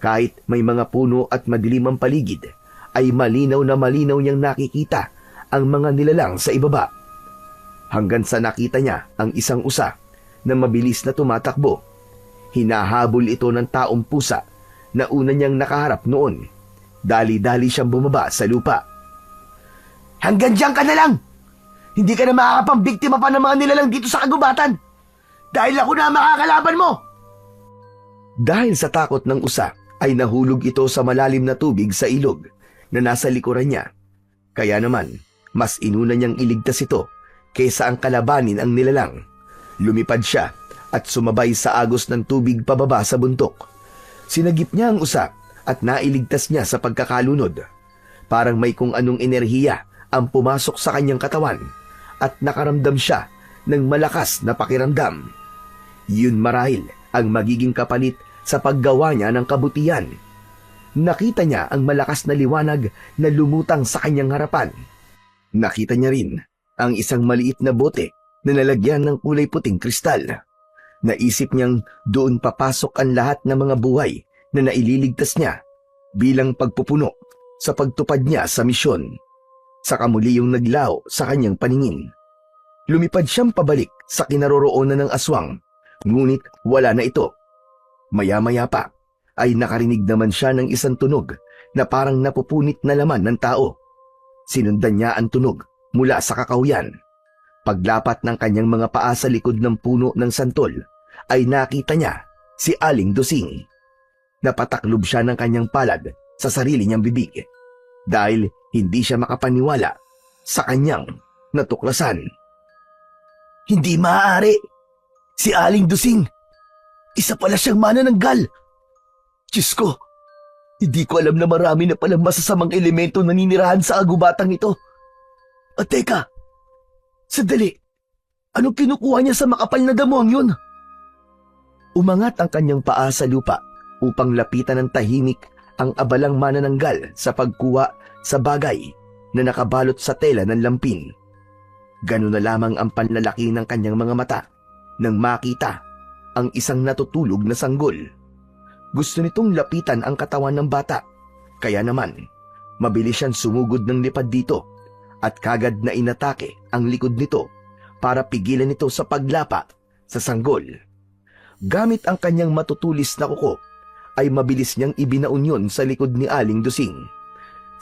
Speaker 3: Kahit may mga puno at madilim ang paligid, ay malinaw na malinaw niyang nakikita ang mga nilalang sa ibaba. Hanggang sa nakita niya ang isang usa na mabilis na tumatakbo. Hinahabol ito ng taong pusa na una niyang nakaharap noon. Dali-dali siyang bumaba sa lupa.
Speaker 2: Hanggang diyan ka na lang! Hindi ka na makakapambiktima pa ng mga nilalang dito sa kagubatan! Dahil ako na makakalaban mo!
Speaker 3: Dahil sa takot ng usa, ay nahulog ito sa malalim na tubig sa ilog na nasa likuran niya. Kaya naman, mas inuna niyang iligtas ito kaysa ang kalabanin ang nilalang. Lumipad siya at sumabay sa agos ng tubig pababa sa buntok. Sinagip niya ang usa at nailigtas niya sa pagkakalunod. Parang may kung anong enerhiya ang pumasok sa kanyang katawan at nakaramdam siya ng malakas na pakiramdam. Yun marahil ang magiging kapalit sa paggawa niya ng kabutihan. Nakita niya ang malakas na liwanag na lumutang sa kanyang harapan. Nakita niya rin ang isang maliit na bote na nalagyan ng kulay puting kristal. Naisip niyang doon papasok ang lahat ng mga buhay na naililigtas niya bilang pagpupuno sa pagtupad niya sa misyon. Saka muli yung naglaw sa kanyang paningin. Lumipad siyang pabalik sa kinaroroonan ng aswang, ngunit wala na ito. Maya-maya pa ay nakarinig naman siya ng isang tunog na parang napupunit na laman ng tao. Sinundan niya ang tunog mula sa kakawyan. Paglapat ng kanyang mga paa sa likod ng puno ng santol, ay nakita niya si Aling Dusing. Napataklob siya ng kanyang palad sa sarili niyang bibig dahil hindi siya makapaniwala sa kanyang natuklasan. Hindi maaari! Si Aling Dusing! Isa pala siyang manananggal! Diyos ko! Hindi ko alam na marami na palang masasamang elemento na ninirahan sa agubatang ito. At teka! Sandali! Anong kinukuha niya sa makapal na damong yun? Umangat ang kanyang paa sa lupa upang lapitan ng tahimik ang abalang manananggal sa pagkuha sa bagay na nakabalot sa tela ng lampin. Ganun na lamang ang panlalaki ng kanyang mga mata nang makita ang isang natutulog na sanggol. Gusto nitong lapitan ang katawan ng bata, kaya naman mabilis siyang sumugod ng lipad dito at kagad na inatake ang likod nito para pigilan ito sa paglapa sa sanggol. Gamit ang kanyang matutulis na kuko, ay mabilis niyang ibinaon yun sa likod ni Aling Dusing.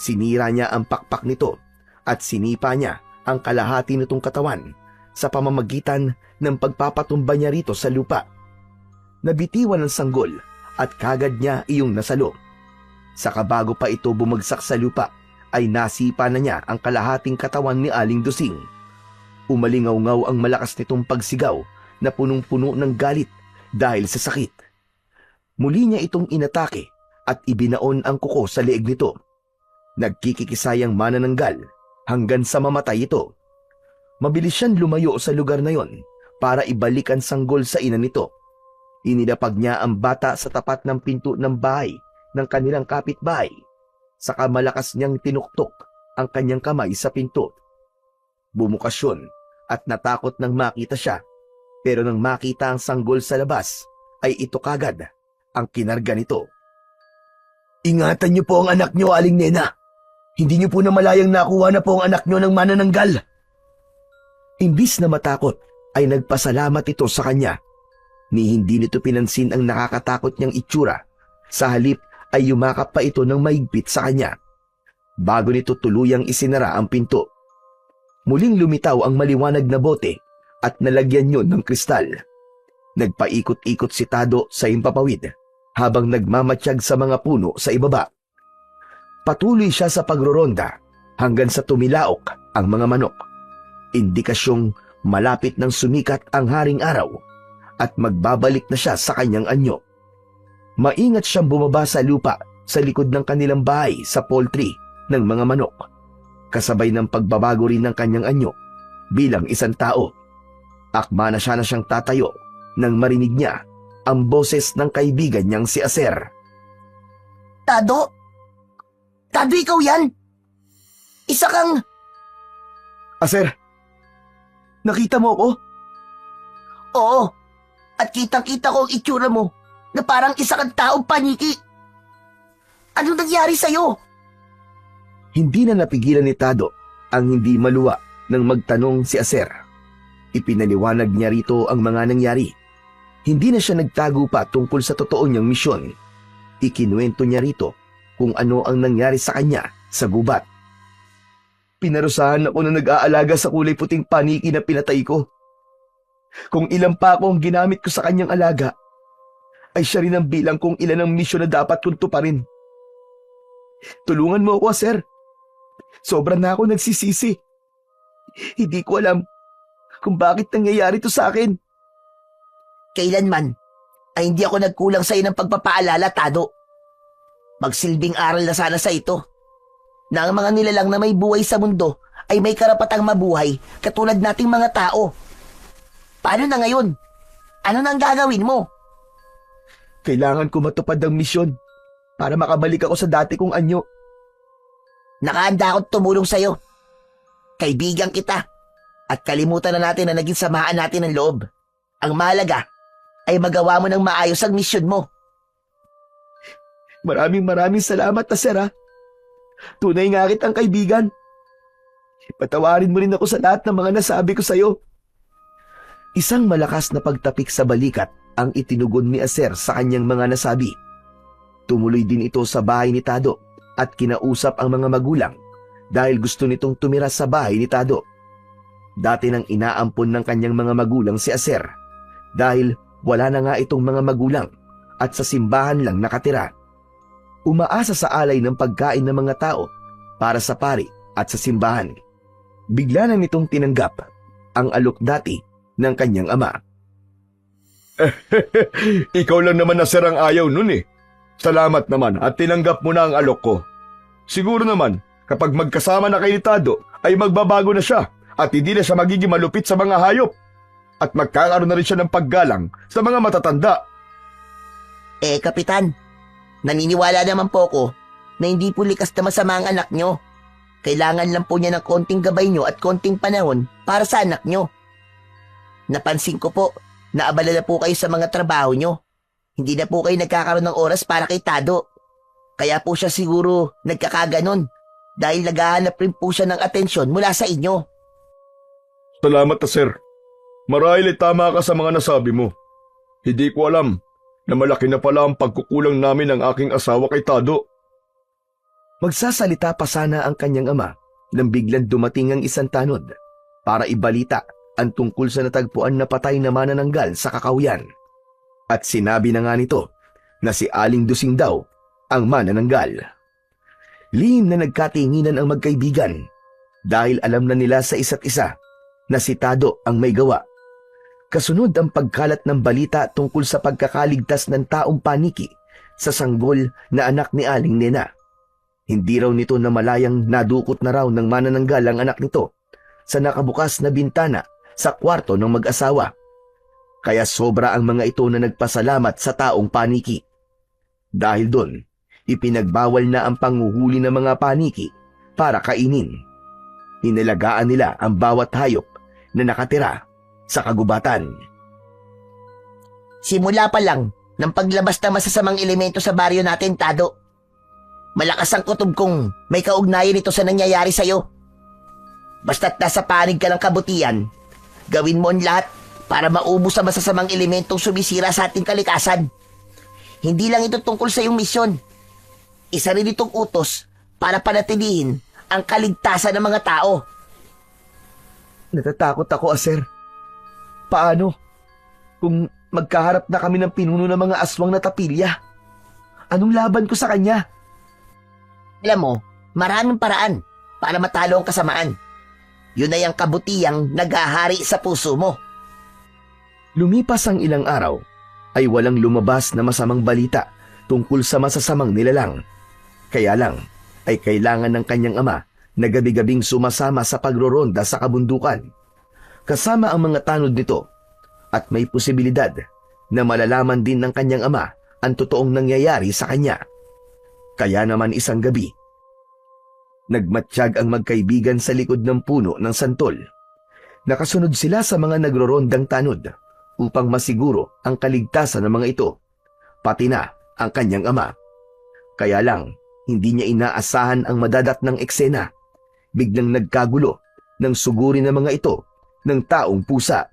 Speaker 3: Sinira niya ang pakpak nito at sinipa niya ang kalahati nitong katawan sa pamamagitan ng pagpapatumba niya rito sa lupa. Nabitiwan ang sanggol at kagad niya iyong nasalo. Saka bago pa ito bumagsak sa lupa, ay nasipa na niya ang kalahating katawan ni Aling Dusing. Umalingaw-ngaw ang malakas nitong pagsigaw na punong-puno ng galit dahil sa sakit. Muli niya itong inatake at ibinaon ang kuko sa leeg nito. Nagkikikisayang manananggal hanggang sa mamatay ito. Mabilis siyang lumayo sa lugar na yon para ibalik ang sanggol sa ina nito. Inilapag niya ang bata sa tapat ng pinto ng bahay ng kanilang kapitbahay. Saka malakas niyang tinuktok ang kanyang kamay sa pinto. Bumukas yun at natakot nang makita siya. Pero nang makita ang sanggol sa labas, ay ito kagad ang kinarga nito. Ingatan niyo po ang anak niyo, Aling Nena. Hindi niyo po na malayang nakuha na po ang anak niyo ng manananggal. Imbis na matakot, ay nagpasalamat ito sa kanya. Ni hindi nito pinansin ang nakakatakot niyang itsura. Sa halip ay yumakap pa ito ng mahigpit sa kanya. Bago nito tuluyang isinara ang pinto. Muling lumitaw ang maliwanag na bote at nalagyan yun ng kristal. Nagpaikot-ikot si Tado sa himpapawid habang nagmamatsyag sa mga puno sa ibaba. Patuloy siya sa pagroronda hanggang sa tumilaok ang mga manok. Indikasyong malapit ng sumikat ang haring araw at magbabalik na siya sa kanyang anyo. Maingat siyang bumaba sa lupa sa likod ng kanilang bahay sa poultry ng mga manok, kasabay ng pagbabago rin ng kanyang anyo bilang isang tao. Akma na siyang tatayo nang marinig niya ang boses ng kaibigan niyang si Aser.
Speaker 2: Tado? Tado, ikaw yan? Isa kang...
Speaker 3: Aser, nakita mo ako?
Speaker 2: Oo. At kitang-kita ko ang itsura mo na parang isa kang taong paniki. Anong nangyari sa'yo?
Speaker 3: Hindi na napigilan ni Tado ang hindi maluwa nang magtanong si Aser. Ipinaliwanag niya rito ang mga nangyari. Hindi na siya nagtago pa tungkol sa totoo niyang misyon. Ikinuwento niya rito kung ano ang nangyari sa kanya sa gubat. Pinarusahan ako na nag-aalaga sa kulay puting paniki na pinatay ko. Kung ilan pa ako ang ginamit ko sa kanyang alaga, ay siya rin ang bilang kung ilan ang misyon na dapat kong tuparin. Tulungan mo ako, Sir. Sobra na ako nagsisisi. Hindi ko alam kung bakit nangyayari to sa akin.
Speaker 2: Kailanman ay hindi ako nagkulang sa iyo ng pagpapaalala, Tado. Magsilbing aral na sana sa ito na ang mga nilalang na may buhay sa mundo ay may karapatang mabuhay katulad nating mga tao. Paano na ngayon? Ano nang gagawin mo?
Speaker 3: Kailangan ko matupad ang misyon para makabalik ako sa dati kong anyo.
Speaker 2: Nakahanda akong tumulong sa'yo. Kaibigan kita. At kalimutan na natin na naging samahan natin ng loob. Ang mahalaga ay magawa mo ng maayos ang misyon mo.
Speaker 3: Maraming salamat na sir ha. Tunay nga kitang kaibigan. Patawarin mo rin ako sa lahat ng mga nasabi ko sa'yo. Isang malakas na pagtapik sa balikat ang itinugon ni Aser sa kanyang mga nasabi. Tumuloy din ito sa bahay ni Tado at kinausap ang mga magulang dahil gusto nitong tumira sa bahay ni Tado. Dati nang inaampon ng kanyang mga magulang si Aser dahil wala na nga itong mga magulang at sa simbahan lang nakatira. Umaasa sa alay ng pagkain ng mga tao para sa pari at sa simbahan. Bigla na nitong tinanggap ang alok dati ng kanyang ama.
Speaker 4: Ikaw lang naman na sir ang ayaw nun eh. Salamat naman at tinanggap mo na ang alok ko. Siguro naman, kapag magkasama na kay Tado, ay magbabago na siya at hindi na siya magiging malupit sa mga hayop. At magkakaroon na rin siya ng paggalang sa mga matatanda.
Speaker 2: Kapitan, naniniwala naman po ko na hindi po likas na masama ang anak nyo. Kailangan lang po niya ng konting gabay nyo at konting panahon para sa anak nyo. Napansin ko po na abala na po kayo sa mga trabaho nyo. Hindi na po kayo nagkakaroon ng oras para kay Tado. Kaya po siya siguro nagkakaganon dahil naghahanap rin po siya ng atensyon mula sa inyo.
Speaker 4: Salamat na sir. Marahil ay tama ka sa mga nasabi mo. Hindi ko alam na malaki na pala ang pagkukulang namin ng aking asawa kay Tado.
Speaker 3: Magsasalita pa sana ang kanyang ama nang biglang dumating ang isang tanod para ibalita ang tungkol sa natagpuan na patay na manananggal sa Kakahuyan. At sinabi na nga nito na si Aling Dusing daw ang manananggal. Lihim na nagkatinginan ang magkaibigan dahil alam na nila sa isa't isa na si Tado ang may gawa. Kasunod ang pagkalat ng balita tungkol sa pagkakaligtas ng taong paniki sa sanggol na anak ni Aling Nena. Hindi raw nito na malayang nadukot na raw ng manananggal ang anak nito sa nakabukas na bintana sa kwarto ng mag-asawa. Kaya sobra ang mga ito na nagpasalamat sa taong paniki. Dahil doon, ipinagbawal na ang panguhuli ng mga paniki para kainin. Inalagaan nila ang bawat hayop na nakatira sa kagubatan.
Speaker 2: Simula pa lang ng paglabas ng masasamang elemento sa baryo natin, Tado. Malakas ang kutob kong may kaugnayan ito sa nangyayari sa'yo. Basta't nasa panig ka ng kabutihan, gawin mo ang lahat para maubos ang masasamang elementong sumisira sa ating kalikasan. Hindi lang ito tungkol sa iyong misyon. Isa rin itong utos para panatilihin ang kaligtasan ng mga tao.
Speaker 3: Natatakot ako, Aser. Paano kung magkaharap na kami ng pinuno ng mga aswang na tapilya? Anong laban ko sa kanya?
Speaker 2: Alam mo, maraming paraan para matalo ang kasamaan. Yun ay ang kabutihang naghahari sa puso mo.
Speaker 3: Lumipas ang ilang araw, ay walang lumabas na masamang balita tungkol sa masasamang nilalang. Kaya lang, ay kailangan ng kanyang ama na gabi-gabing sumasama sa pagroronda sa kabundukan. Kasama ang mga tanod nito, at may posibilidad na malalaman din ng kanyang ama ang totoong nangyayari sa kanya. Kaya naman isang gabi, nagmatsyag ang magkaibigan sa likod ng puno ng santol. Nakasunod sila sa mga nagrorondang tanod upang masiguro ang kaligtasan ng mga ito, pati na ang kanyang ama. Kaya lang, hindi niya inaasahan ang madadatnang eksena. Biglang nagkagulo ng suguri ng mga ito ng taong pusa.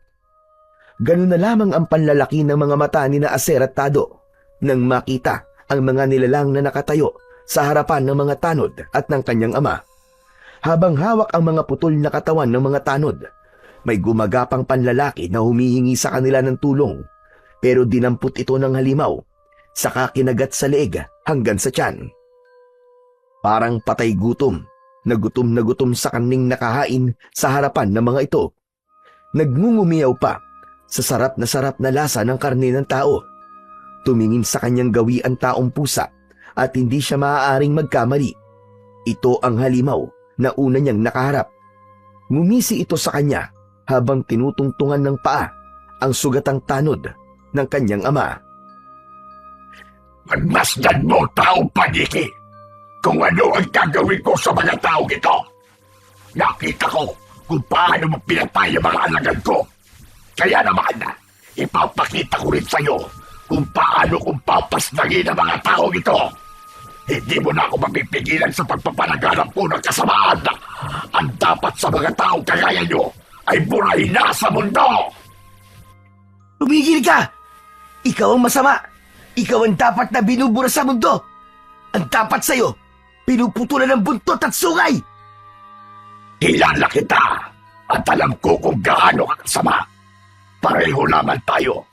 Speaker 3: Ganun na lamang ang panlalaki ng mga mata ni na Aser at Tado nang makita ang mga nilalang na nakatayo sa harapan ng mga tanod at ng kanyang ama. Habang hawak ang mga putol na katawan ng mga tanod, may gumagapang panlalaki na humihingi sa kanila ng tulong, pero dinampot ito ng halimaw, saka kinagat sa leeg hanggang sa tiyan. Parang patay gutom na gutom sa kaning nakahain sa harapan ng mga ito. Nagngungumiyaw pa sa sarap na lasa ng karne ng tao. Tumingin sa kanyang gawi ang taong pusa at hindi siya maaaring magkamali. Ito ang halimaw na una niyang nakaharap. Ngumisi ito sa kanya habang tinutungtungan ng paa ang sugatang tanod ng kanyang ama.
Speaker 1: Pagmasdan mo, taong paniki, kung ano ang gagawin ko sa mga taong ito. Nakita ko kung paano mo pinatay ang mga alagad ko. Kaya naman, ipapakita ko rin sa'yo kung paano kung papasnagin ang mga taong ito. Hindi mo na ako mapipigilan sa pagpapalaganap po ng kasamaan. Ang dapat sa mga taong kagaya nyo ay burahin na sa mundo.
Speaker 2: Tumigil ka! Ikaw ang masama! Ikaw ang dapat na binubura sa mundo! Ang dapat sa'yo, pinuputulan ng buntot at sungay!
Speaker 1: Kilala kita at alam ko kung gaano ka kasama. Pareho naman tayo.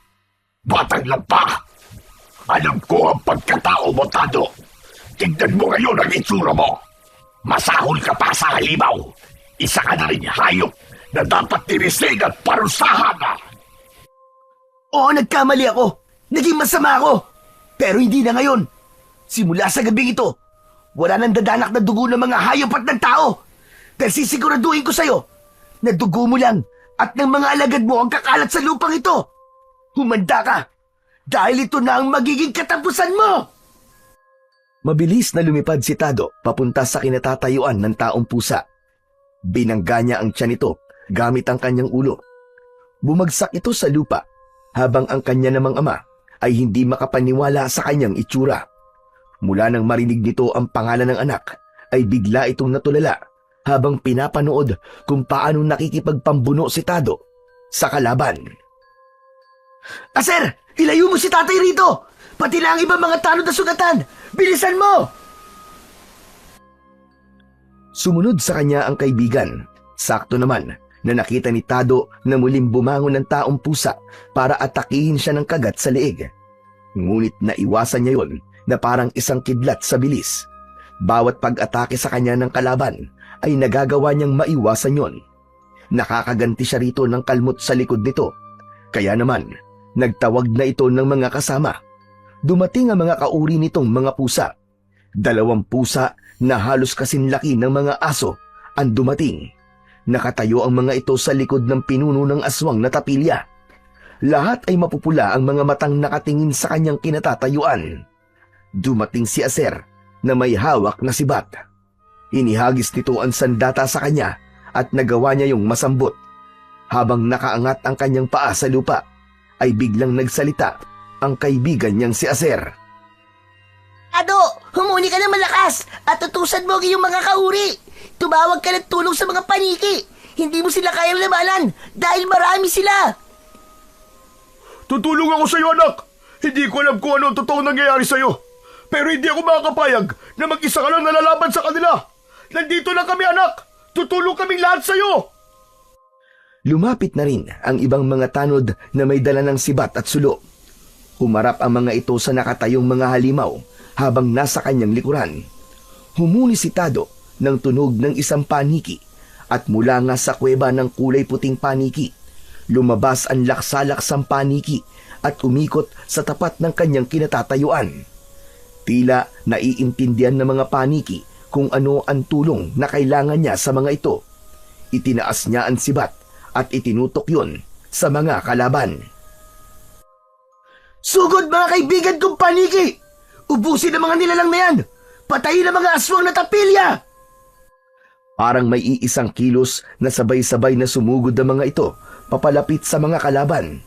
Speaker 1: Batang lampa. Alam ko ang pagkatao mo, Tado. Tignan mo ngayon ang itsura mo. Masahol ka pa sa halimaw. Isa ka na rin hayop na dapat tirisin at parusahan.
Speaker 2: Oo, nagkamali ako. Naging masama ako. Pero hindi na ngayon. Simula sa gabing ito, wala nang dadanak na dugo ng mga hayop at ng tao. Pero sisiguraduhin ko sa'yo na dugo mo lang at ng mga alagad mo ang kakalat sa lupang ito. Humanda ka dahil ito na ang magiging katapusan mo.
Speaker 3: Mabilis na lumipad si Tado papunta sa kinatatayuan ng taong pusa. Binangga niya ang tiyan nito gamit ang kanyang ulo. Bumagsak ito sa lupa habang ang kanya namang ama ay hindi makapaniwala sa kanyang itsura. Mula nang marinig nito ang pangalan ng anak, ay bigla itong natulala habang pinapanood kung paano nakikipagpambuno si Tado sa kalaban.
Speaker 2: Aser, ilayo mo si tatay rito! Pati na ang ibang mga tanod na sugatan! Bilisan mo!
Speaker 3: Sumunod sa kanya ang kaibigan. Sakto naman na nakita ni Tado na muling bumangon ng taong pusa para atakihin siya ng kagat sa leeg. Ngunit naiwasan niya yon na parang isang kidlat sa bilis. Bawat pag-atake sa kanya ng kalaban ay nagagawa niyang maiwasan yon. Nakakaganti siya rito ng kalmot sa likod nito. Kaya naman, nagtawag na ito ng mga kasama. Dumating ang mga kauri nitong mga pusa. 2 pusa na halos kasinlaki ng mga aso ang dumating. Nakatayo ang mga ito sa likod ng pinuno ng aswang na tapilya. Lahat ay mapupula ang mga matang nakatingin sa kanyang kinatatayuan. Dumating si Aser na may hawak na sibat. Inihagis nito ang sandata sa kanya at nagawa niya yung masambot. Habang nakaangat ang kanyang paa sa lupa, ay biglang nagsalita ang kaibigan niyang si Aser.
Speaker 2: Ado, humuni ka na malakas at utusan mo ang iyong mga kauri. Tumawag ka ng tulong sa mga paniki. Hindi mo sila kayang labanan dahil marami sila.
Speaker 4: Tutulong ako sa iyo, anak. Hindi ko alam kung ano ang totoong nangyayari sa iyo. Pero hindi ako makakapayag na mag-isa ka lang nalalaban sa kanila. Nandito lang kami, anak. Tutulong kaming lahat sa iyo.
Speaker 3: Lumapit na rin ang ibang mga tanod na may dala ng sibat at sulo. Humarap ang mga ito sa nakatayong mga halimaw habang nasa kanyang likuran. Humuni si Tado ng tunog ng isang paniki at mula nga sa kuweba ng kulay puting paniki, lumabas ang laksalaksang paniki at umikot sa tapat ng kanyang kinatatayuan. Tila naiintindihan ng mga paniki kung ano ang tulong na kailangan niya sa mga ito. Itinaas niya ang sibat at itinutok yon sa mga kalaban.
Speaker 2: Sugod mga kaibigan kong paniki! Ubusin ang mga nilalang na yan! Patayin ang mga aswang na tapilya!
Speaker 3: Parang may iisang kilos na sabay-sabay na sumugod ang mga ito papalapit sa mga kalaban.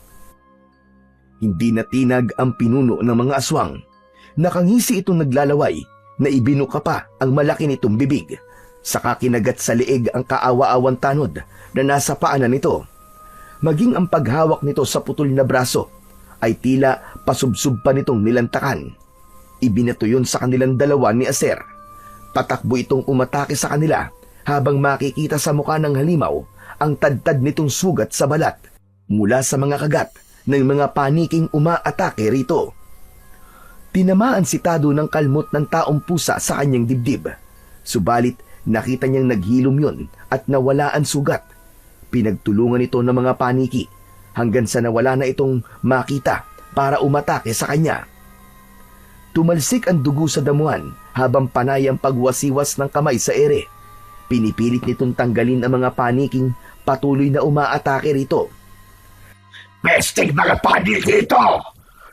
Speaker 3: Hindi natinag ang pinuno ng mga aswang. Nakangisi itong naglalaway na ibinuka pa ang malaki nitong bibig. Saka kinagat sa leeg ang kaawa-awang tanod na nasa paanan nito. Maging ang paghawak nito sa putol na braso ay tila pasubsub pa nitong nilantakan. Ibinato yun sa kanilang dalawa ni Aser. Patakbo itong umatake sa kanila habang makikita sa mukha ng halimaw ang tadtad nitong sugat sa balat mula sa mga kagat ng mga paniking umaatake rito. Tinamaan si Tado ng kalmot ng taong pusa sa kanyang dibdib. Subalit nakita niyang naghilom yun at nawala ang sugat. Pinagtulungan ito ng mga paniki hanggang sa nawala na itong makita para umatake sa kanya. Tumalsik ang dugo sa damuhan habang panay ang pagwasiwas ng kamay sa ere. Pinipilit nitong tanggalin ang mga paniking patuloy na umaatake rito.
Speaker 1: Pesting mga paniki ito!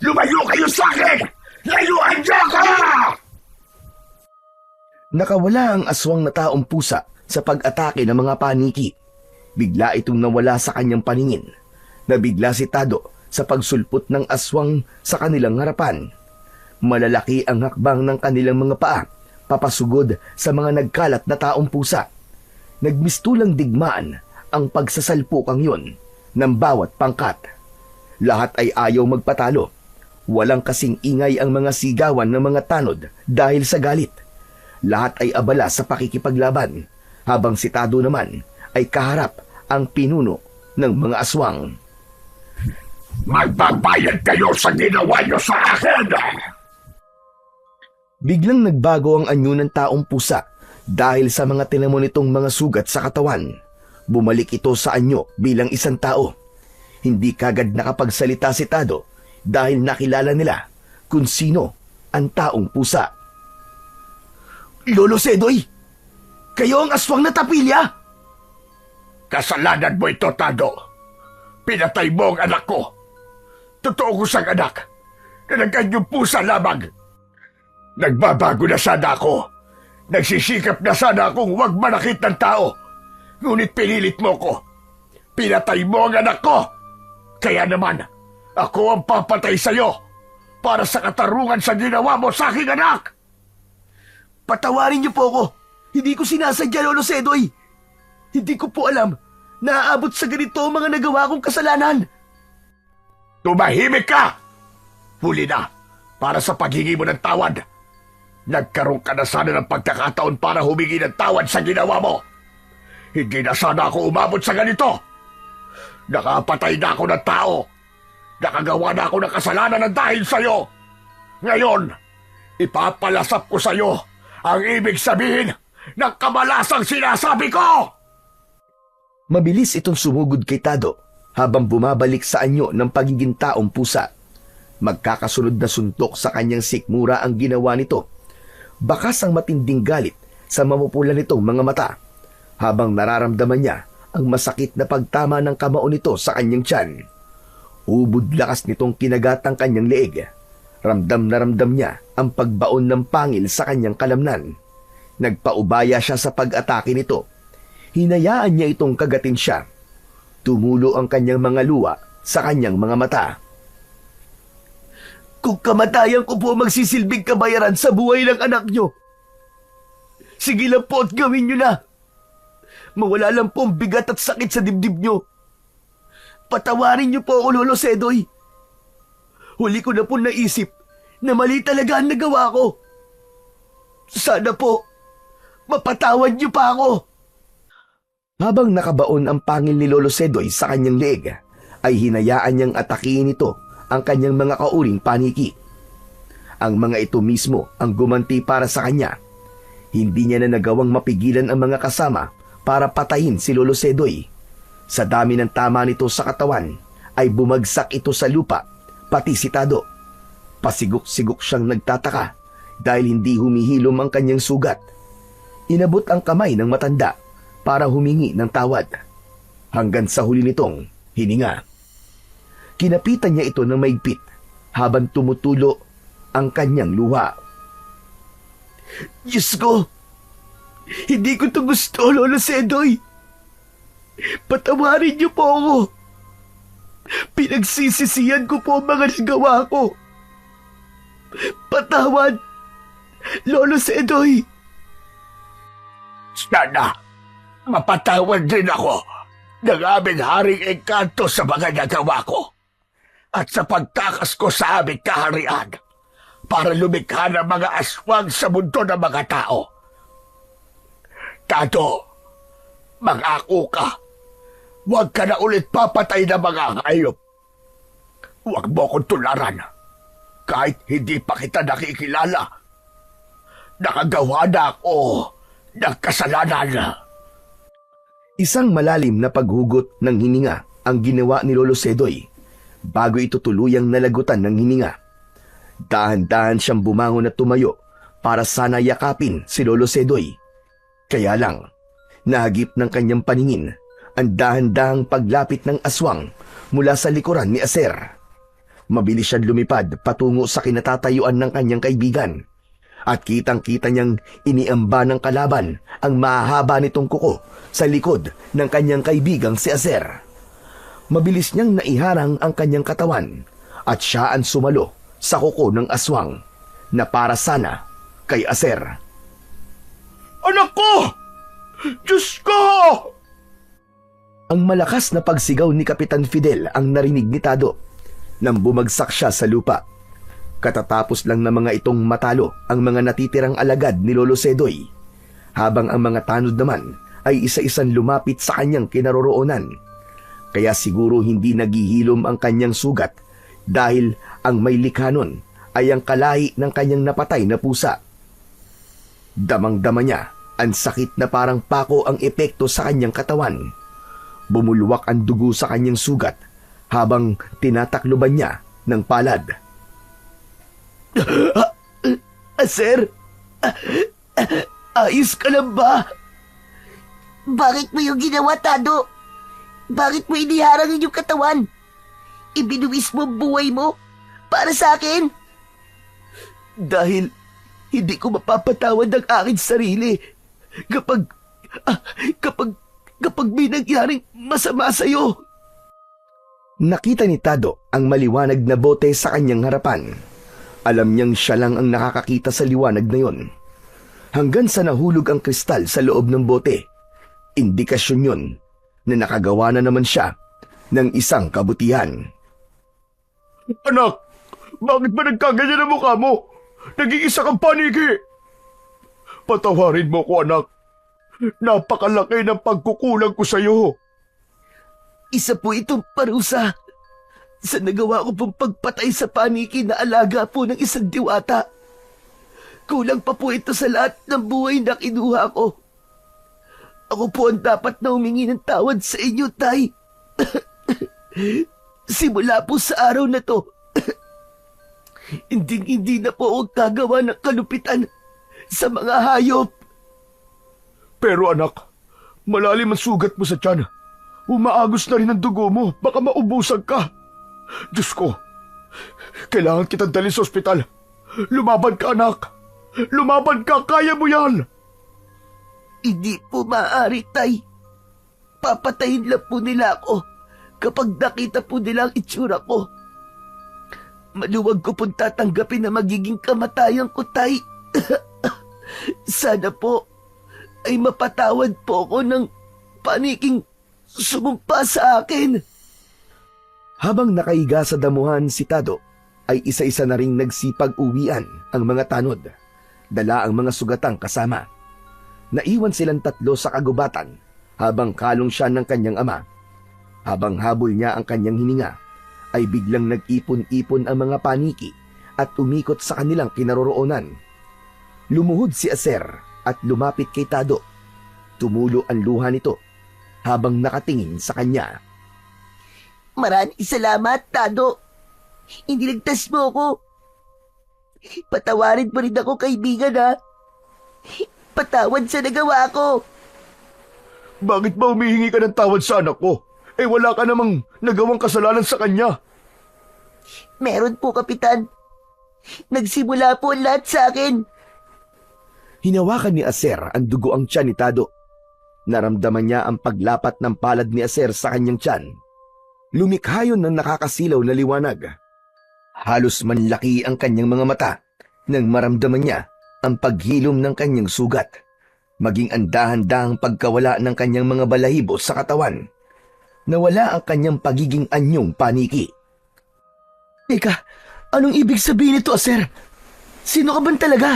Speaker 1: Lumayo kayo sa akin! Layuan niyo ako!
Speaker 3: Nakawala ang aswang na taong pusa sa pag-atake ng mga paniki. Bigla itong nawala sa kanyang paningin. Nabigla si Tado sa pagsulpot ng aswang sa kanilang harapan. Malalaki ang hakbang ng kanilang mga paa, papasugod sa mga nagkalat na taong pusa. Nagmistulang digmaan ang pagsasalpukang yon ng bawat pangkat. Lahat ay ayaw magpatalo. Walang kasing ingay ang mga sigawan ng mga tanod dahil sa galit. Lahat ay abala sa pakikipaglaban, habang si Tado naman ay kaharap ang pinuno ng mga aswang.
Speaker 1: Magbabayad kayo sa ginawa niyo sa akin!
Speaker 3: Biglang nagbago ang anyo ng taong pusa dahil sa mga tinamo nitong mga sugat sa katawan. Bumalik ito sa anyo bilang isang tao. Hindi kagad nakapagsalita si Tado dahil nakilala nila kung sino ang taong pusa.
Speaker 2: Lolo Sedoy! Kayo ang aswang na tapilya!
Speaker 1: Kasalanan mo ito, Tado. Pinatay mo ang anak ko. Totoo ko sang anak na nagkanyong pusa lamang. Nagbabago na sana ako. Nagsisikap na sana akong huwag manakit ng tao. Ngunit pinilit mo ko. Pinatay mo ang anak ko. Kaya naman, ako ang papatay sa'yo para sa katarungan sa ginawa mo sa aking anak.
Speaker 2: Patawarin niyo po ako. Hindi ko sinasadya, Lolo Sedoy. Hindi ko po alam na aabot sa ganito ang mga nagawa kong kasalanan.
Speaker 1: Tumahimik ka! Huli na para sa paghingi mo ng tawad. Nagkaroon ka na sana ng pagkakataon para humingi ng tawad sa ginawa mo. Hindi na sana ako umabot sa ganito. Nakapatay na ako ng tao. Nakagawa na ako ng kasalanan ng dahil sa'yo. Ngayon, ipapalasap ko sa'yo ang ibig sabihin ng kamalasang sinasabi ko!
Speaker 3: Mabilis itong sumugod kay Tado habang bumabalik sa anyo ng pagiging taong pusa. Magkakasunod na suntok sa kanyang sikmura ang ginawa nito. Bakas ang matinding galit sa mamupula nitong mga mata habang nararamdaman niya ang masakit na pagtama ng kamao nito sa kanyang tiyan. Ubod lakas nitong kinagat ang kanyang leeg. Ramdam na ramdam niya ang pagbaon ng pangil sa kanyang kalamnan. Nagpaubaya siya sa pag-atake nito. Hinayaan niya itong kagatin siya. Tumulo ang kanyang mga luha sa kanyang mga mata.
Speaker 2: Kung kamatayan ko po magsisilbing kabayaran sa buhay ng anak niyo, sige lang po at gawin niyo na. Mawala lang po ang bigat at sakit sa dibdib niyo. Patawarin niyo po ako, Lolo Sedoy. Huli ko na po naisip na mali talaga ang nagawa ko. Sana po, mapatawad niyo pa ako.
Speaker 3: Habang nakabaon ang pangil ni Lolo Sedoy sa kanyang leeg, ay hinayaan niyang atakihin nito ang kanyang mga kauring paniki. Ang mga ito mismo ang gumanti para sa kanya. Hindi niya na nagawang mapigilan ang mga kasama para patayin si Lolo Sedoy. Sa dami ng tama nito sa katawan, ay bumagsak ito sa lupa, pati si Tado. Pasigok-sigok siyang nagtataka dahil hindi humihilom ang kanyang sugat. Inabot ang kamay ng matanda para humingi ng tawad. Hanggang sa huli nitong hininga. Kinapitan niya ito ng maigpit habang tumutulo ang kanyang luha.
Speaker 2: Diyos ko! Hindi ko ito gusto, Lolo Sedoy! Patawarin niyo po ako! Pinagsisisihan ko po ang mga nagawa ko! Patawad, Lolo Sedoy!
Speaker 1: Sana, mapatawad din ako ng aming Haring Engkanto sa mga nagawa ko at sa pagtakas ko sa aming kaharian para lumikha ng mga aswang sa mundo ng mga tao. Tado, mangako ka. Huwag ka na ulit papatay ng mga hayop. Huwag mo akong tularan. Kahit hindi pa kita nakikilala. Nakagawa na ako ng kasalanan.
Speaker 3: Isang malalim na paghugot ng hininga ang ginawa ni Lolo Sedoy bago ito tuluyang nalagutan ng hininga. Dahan-dahan siyang bumangon at tumayo para sana yakapin si Lolo Sedoy. Kaya lang, nahagip ng kanyang paningin ang dahan-dahang paglapit ng aswang mula sa likuran ni Aser. Mabilis siyang lumipad patungo sa kinatatayuan ng kanyang kaibigan. At kitang-kita niyang iniamba ng kalaban ang mahahaba nitong kuko sa likod ng kanyang kaibigang si Aser. Mabilis niyang naiharang ang kanyang katawan at siya ang sumalo sa kuko ng aswang na para sana kay Aser.
Speaker 4: Anak ko! Diyos ko!
Speaker 3: Ang malakas na pagsigaw ni Kapitan Fidel ang narinig ni Tado nang bumagsak siya sa lupa. Katatapos lang ng mga itong matalo ang mga natitirang alagad ni Lolo Sedoy, habang ang mga tanod naman ay isa-isang lumapit sa kanyang kinaroroonan. Kaya siguro hindi naghihilom ang kanyang sugat dahil ang may likha nun ay ang kalahi ng kanyang napatay na pusa. Damang-dama niya ang sakit na parang pako ang epekto sa kanyang katawan. Bumulwak ang dugo sa kanyang sugat habang tinatakloban niya ng palad.
Speaker 2: Aser? Ayos ka lang ba?
Speaker 5: Bakit mo yung ginawa, Tado? Bakit mo iniharang yung katawan? Ibinuwis mo ang buhay mo para sa akin?
Speaker 2: Dahil hindi ko mapapatawad ang aking sarili kapag may nangyaring masama sa'yo.
Speaker 3: Nakita ni Tado ang maliwanag na bote sa kanyang harapan. Alam niyang siya lang ang nakakakita sa liwanag na yon. Hanggang sa nahulog ang kristal sa loob ng bote. Indikasyon yun na nakagawa na naman siya ng isang kabutihan.
Speaker 4: Anak, bakit ba nagkaganyan ang mukha mo? Nag-iisa kang paniki. Patawarin mo ko, anak. Napakalaki ng pagkukulang ko sa'yo.
Speaker 2: Isa po itong parusa sa nagawa ko pong pagpatay sa paniki na alaga po ng isang diwata. Kulang pa po ito sa lahat ng buhay na kinuha ko. Ako po ang dapat na humingi ng tawad sa inyo, Tay. Simula po sa araw na to, hindi na po ako gagawa ng kalupitan sa mga hayop.
Speaker 4: Pero anak, malalim ang sugat mo sa tiyan. Umaagos na rin ang dugo mo. Baka maubusan ka. Diyos ko, kailangan kitang dalhin sa ospital. Lumaban ka, anak. Lumaban ka, kaya mo yan.
Speaker 2: Hindi po maaari, Tay. Papatayin lang po nila ako kapag nakita po nila ang itsura ko. Maluwag ko pong tatanggapin na magiging kamatayan ko, Tay. Sana po ay mapatawad po ako ng paniking sumumpa sa akin.
Speaker 3: Habang nakahiga sa damuhan si Tado, ay isa-isa na ring nagsipag-uwian ang mga tanod. Dala ang mga sugatang kasama. Naiwan silang tatlo sa kagubatan habang kalong siya ng kanyang ama. Habang habol niya ang kanyang hininga, ay biglang nag-ipon-ipon ang mga paniki at umikot sa kanilang kinaroroonan. Lumuhod si Aser at lumapit kay Tado. Tumulo ang luha nito habang nakatingin sa kanya.
Speaker 5: Maraming salamat, Tado. Iniligtas mo ako. Patawarin mo rin ako, kaibigan, ha? Patawad sa nagawa ko.
Speaker 4: Bakit ba humihingi ka ng tawad sa anak ko? Eh wala ka namang nagawang kasalanan sa kanya.
Speaker 5: Meron po, Kapitan. Nagsimula po ang lahat sa akin.
Speaker 3: Hinawakan ni Aser ang dugoang tiyan ni Tado. Naramdaman niya ang paglapat ng palad ni Aser sa kanyang tiyan. Lumikha yun ng nakakasilaw na liwanag. Halos manlaki ang kanyang mga mata nang maramdaman niya ang paghilom ng kanyang sugat, maging ang dahan-dahang pagkawala ng kanyang mga balahibo sa katawan. Nawala ang kanyang pagiging anyong paniki.
Speaker 2: Teka, anong ibig sabihin nito, Aser? Sino ka ba talaga?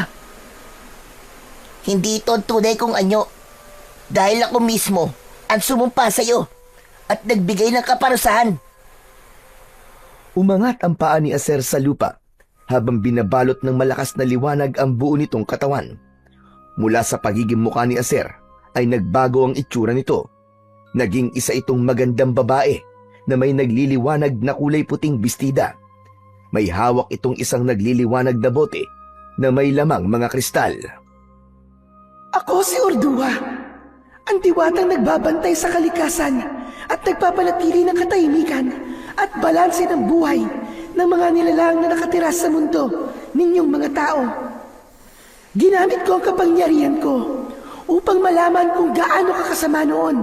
Speaker 5: Hindi ito ang tunay kong anyo. Dahil ako mismo ang sumumpa sa'yo at nagbigay ng kaparusahan.
Speaker 3: Umangat ang paa ni Aser sa lupa habang binabalot ng malakas na liwanag ang buo nitong katawan. Mula sa pagiging mukha ni Aser ay nagbago ang itsura nito. Naging isa itong magandang babae na may nagliliwanag na kulay puting bestida. May hawak itong isang nagliliwanag na bote na may lamang mga kristal.
Speaker 5: Ako si Ordua, ang diwatang nagbabantay sa kalikasan at nagpapanatili ng katahimikan at balanse ng buhay na ng mga nilalang na nakatira sa mundo ninyong mga tao. Ginamit ko ang kapangyarihan ko upang malaman kung gaano ka kasama noon.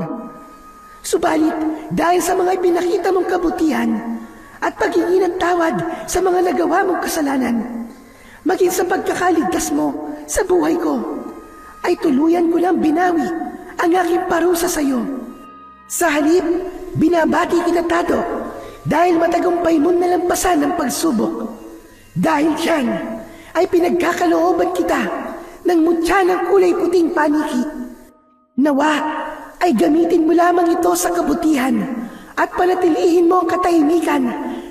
Speaker 5: Subalit, dahil sa mga ipinakita mong kabutihan at paghingi ng tawad sa mga nagawa mong kasalanan, maging sa pagkakaligtas mo sa buhay ko, ay tuluyan ko lang binawi ang aking parusa sa iyo. Sa halip, binabati kita, Tado, dahil matagumpay mo nalampasan ang pagsubok. Dahil diyan, ay pinagkakalooban kita ng mutya ng kulay puting paniki. Nawa ay gamitin mo lamang ito sa kabutihan at panatilihin mo ang katahimikan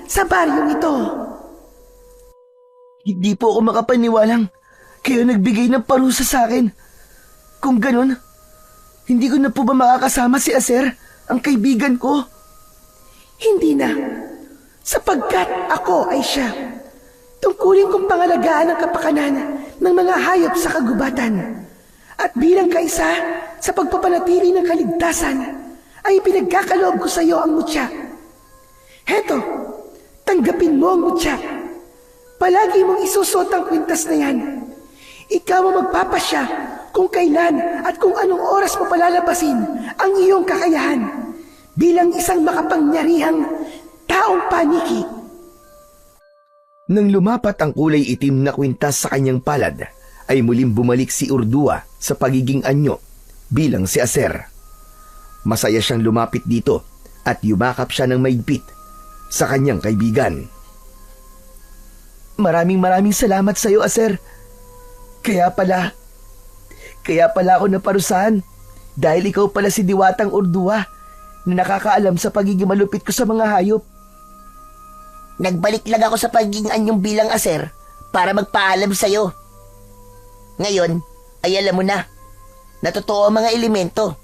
Speaker 5: sa baryong ito.
Speaker 2: Hindi po ako makapaniwalang kayo nagbigay ng parusa sa akin. Kung ganun, hindi ko na po ba makakasama si Aser, ang kaibigan ko?
Speaker 5: Hindi na, sapagkat ako ay siya. Tungkulin kong pangalagaan ang kapakanan ng mga hayop sa kagubatan. At bilang kaisa sa pagpapanatili ng kaligtasan, ay pinagkakaloob ko sa iyo ang mutya. Heto, tanggapin mo ang mutya. Palagi mong isusot ang kwintas na yan. Ikaw ang magpapasya kung kailan at kung anong oras mo palalabasin ang iyong kakayahan bilang isang makapangyarihang taong paniki.
Speaker 3: Nang lumapat ang kulay itim na kwintas sa kanyang palad, ay muling bumalik si Urdua sa pagiging anyo bilang si Aser. Masaya siyang lumapit dito at yumakap siya ng maigpit sa kanyang kaibigan.
Speaker 2: Maraming salamat sa iyo, Aser. Kaya pala ako naparusahan dahil ikaw pala si Diwatang Urdua na nakakaalam sa pagiging malupit ko sa mga hayop. Nagbalik lang ako sa pagiging anyong bilang Aser para magpaalam sa iyo. Ngayon, ay alam mo na totoo ang mga elemento.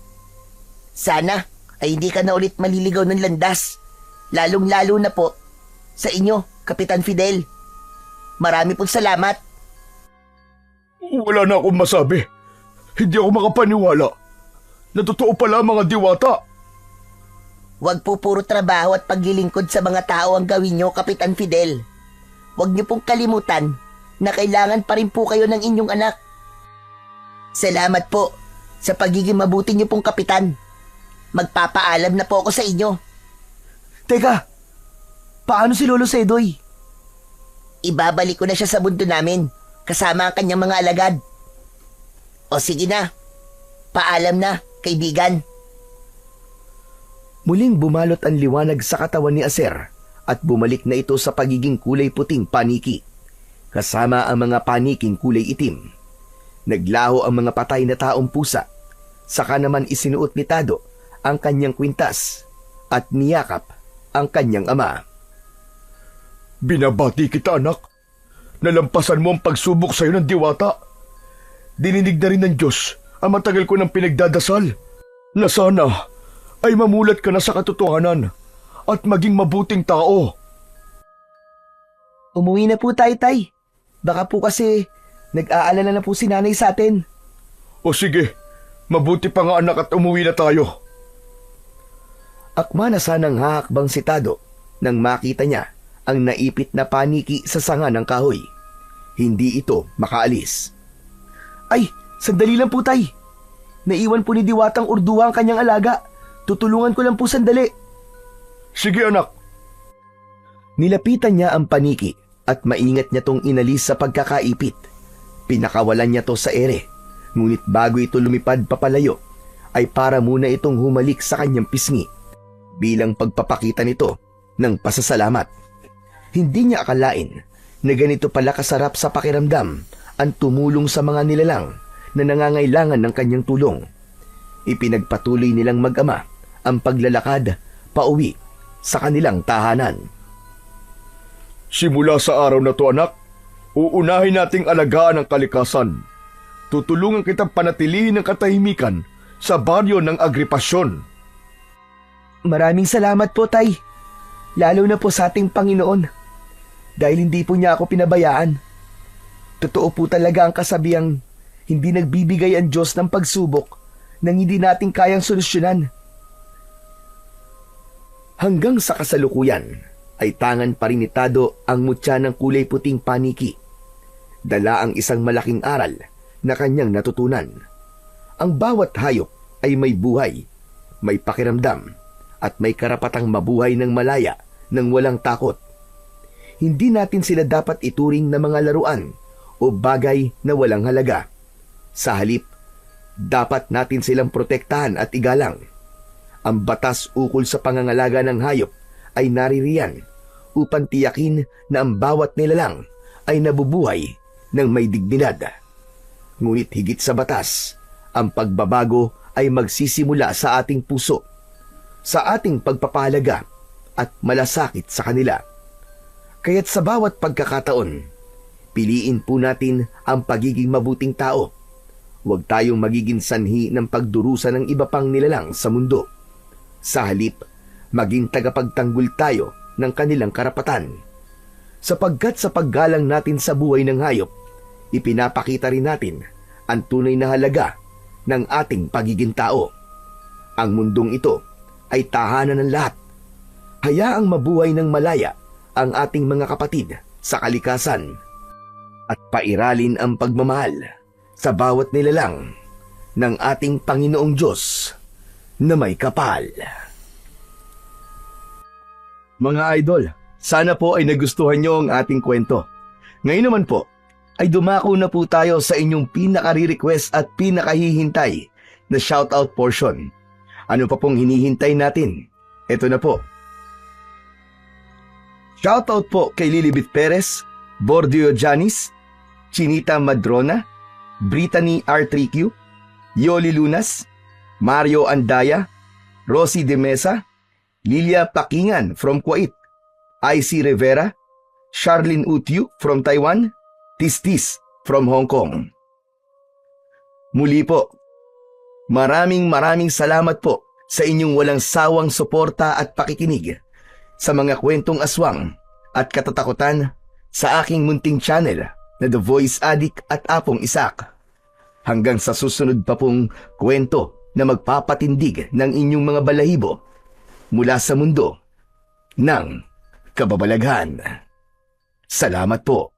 Speaker 2: Sana ay hindi ka na ulit maliligaw ng landas, lalong-lalo na po sa inyo, Kapitan Fidel. Marami pong salamat.
Speaker 4: Wala na akong masabi. Hindi ako makapaniwala na totoo pala ang mga diwata.
Speaker 2: Huwag po puro trabaho at paglilingkod sa mga tao ang gawin nyo, Kapitan Fidel. Huwag nyo pong kalimutan na kailangan pa rin po kayo ng inyong anak. Salamat po sa pagiging mabuti nyo pong kapitan. Magpapaalam na po ako sa inyo. Teka, paano si Lolo Sedoy? Ibabalik ko na siya sa mundo namin kasama ang kanyang mga alagad. O sige na, paalam na, kaibigan.
Speaker 3: Muling bumalot ang liwanag sa katawan ni Aser at bumalik na ito sa pagiging kulay puting paniki, kasama ang mga paniking kulay itim. Naglaho ang mga patay na taong pusa, saka naman isinuot ni Tado ang kanyang kwintas at niyakap ang kanyang ama.
Speaker 4: Binabati kita, anak. Nalampasan mo ang pagsubok sa iyo ng diwata. Dininig na rin ng Diyos ang matagal ko ng pinagdadasal na sana ay mamulat ka na sa katotohanan at maging mabuting tao.
Speaker 2: Umuwi na po tayo, Tay. Baka po kasi nag-aalala na po si nanay sa atin.
Speaker 4: O sige, mabuti pa nga anak at umuwi na tayo.
Speaker 3: Akma na sanang hahakbang si Tado nang makita niya ang naipit na paniki sa sanga ng kahoy. Hindi ito makaalis.
Speaker 2: Ay, sandali lang po, Tay. Naiwan po ni Diwatang Urdua ang kanyang alaga. Tutulungan ko lang po sandali.
Speaker 4: Sige anak.
Speaker 3: Nilapitan niya ang paniki at maingat niya tong inalis sa pagkakaipit. Pinakawalan niya to sa ere, ngunit bago ito lumipad papalayo, ay para muna itong humalik sa kanyang pisngi bilang pagpapakita nito ng pasasalamat. Hindi niya akalain na ganito pala kasarap sa pakiramdam ang tumulong sa mga nilalang na nangangailangan ng kanyang tulong. Ipinagpatuloy nilang mag-ama ang paglalakad pauwi sa kanilang tahanan.
Speaker 4: Simula sa araw na to anak, uunahin nating alagaan ang kalikasan. Tutulungan kitang panatilihin ang katahimikan sa baryo ng Agripasyon.
Speaker 2: Maraming salamat po, Tay. Lalo na po sa ating Panginoon. Dahil hindi po niya ako pinabayaan. Totoo po talaga ang kasabihang hindi nagbibigay ang Diyos ng pagsubok nang hindi natin kayang solusyonan.
Speaker 3: Hanggang sa kasalukuyan ay tangan pa rin ni Tado ang mutya ng kulay puting paniki. Dala ang isang malaking aral na kanyang natutunan. Ang bawat hayop ay may buhay, may pakiramdam, at may karapatang mabuhay ng malaya nang walang takot. Hindi natin sila dapat ituring na mga laruan o bagay na walang halaga. Sa halip, dapat natin silang protektahan at igalang. Ang batas ukol sa pangangalaga ng hayop ay naririyan upang tiyakin na ang bawat nilalang ay nabubuhay ng may dignidad. Ngunit higit sa batas, ang pagbabago ay magsisimula sa ating puso, sa ating pagpapahalaga at malasakit sa kanila. Kaya't sa bawat pagkakataon, piliin po natin ang pagiging mabuting tao. Huwag tayong magiging sanhi ng pagdurusa ng iba pang nilalang sa mundo. Sa halip, maging tagapagtanggol tayo ng kanilang karapatan. Sapagkat sa paggalang natin sa buhay ng hayop, ipinapakita rin natin ang tunay na halaga ng ating pagiging tao. Ang mundong ito ay tahanan ng lahat. Hayaang mabuhay ng malaya ang ating mga kapatid sa kalikasan at pairalin ang pagmamahal sa bawat nilalang ng ating Panginoong Diyos na may kapal. Mga idol, sana po ay nagustuhan nyo ang ating kwento. Ngayon naman po, ay dumako na po tayo sa inyong pinaka-request at pinakahihintay na shoutout portion. Ano pa pong hinihintay natin? Ito na po. Shoutout po kay Lilibet Perez, Bordio Janis, Chinita Madrona, Brittany R3Q, Yoli Lunas, Mario Andaya, Rosie De Mesa, Lilia Pakingan from Kuwait, IC Rivera, Charlene Utyu from Taiwan, Tistis from Hong Kong. Muli po, maraming salamat po sa inyong walang sawang suporta at pakikinig sa mga kwentong aswang at katatakutan sa aking munting channel na The Voice Addict at Apong Isak. Hanggang sa susunod pa pong kwento na magpapatindig ng inyong mga balahibo mula sa mundo ng kababalaghan. Salamat po.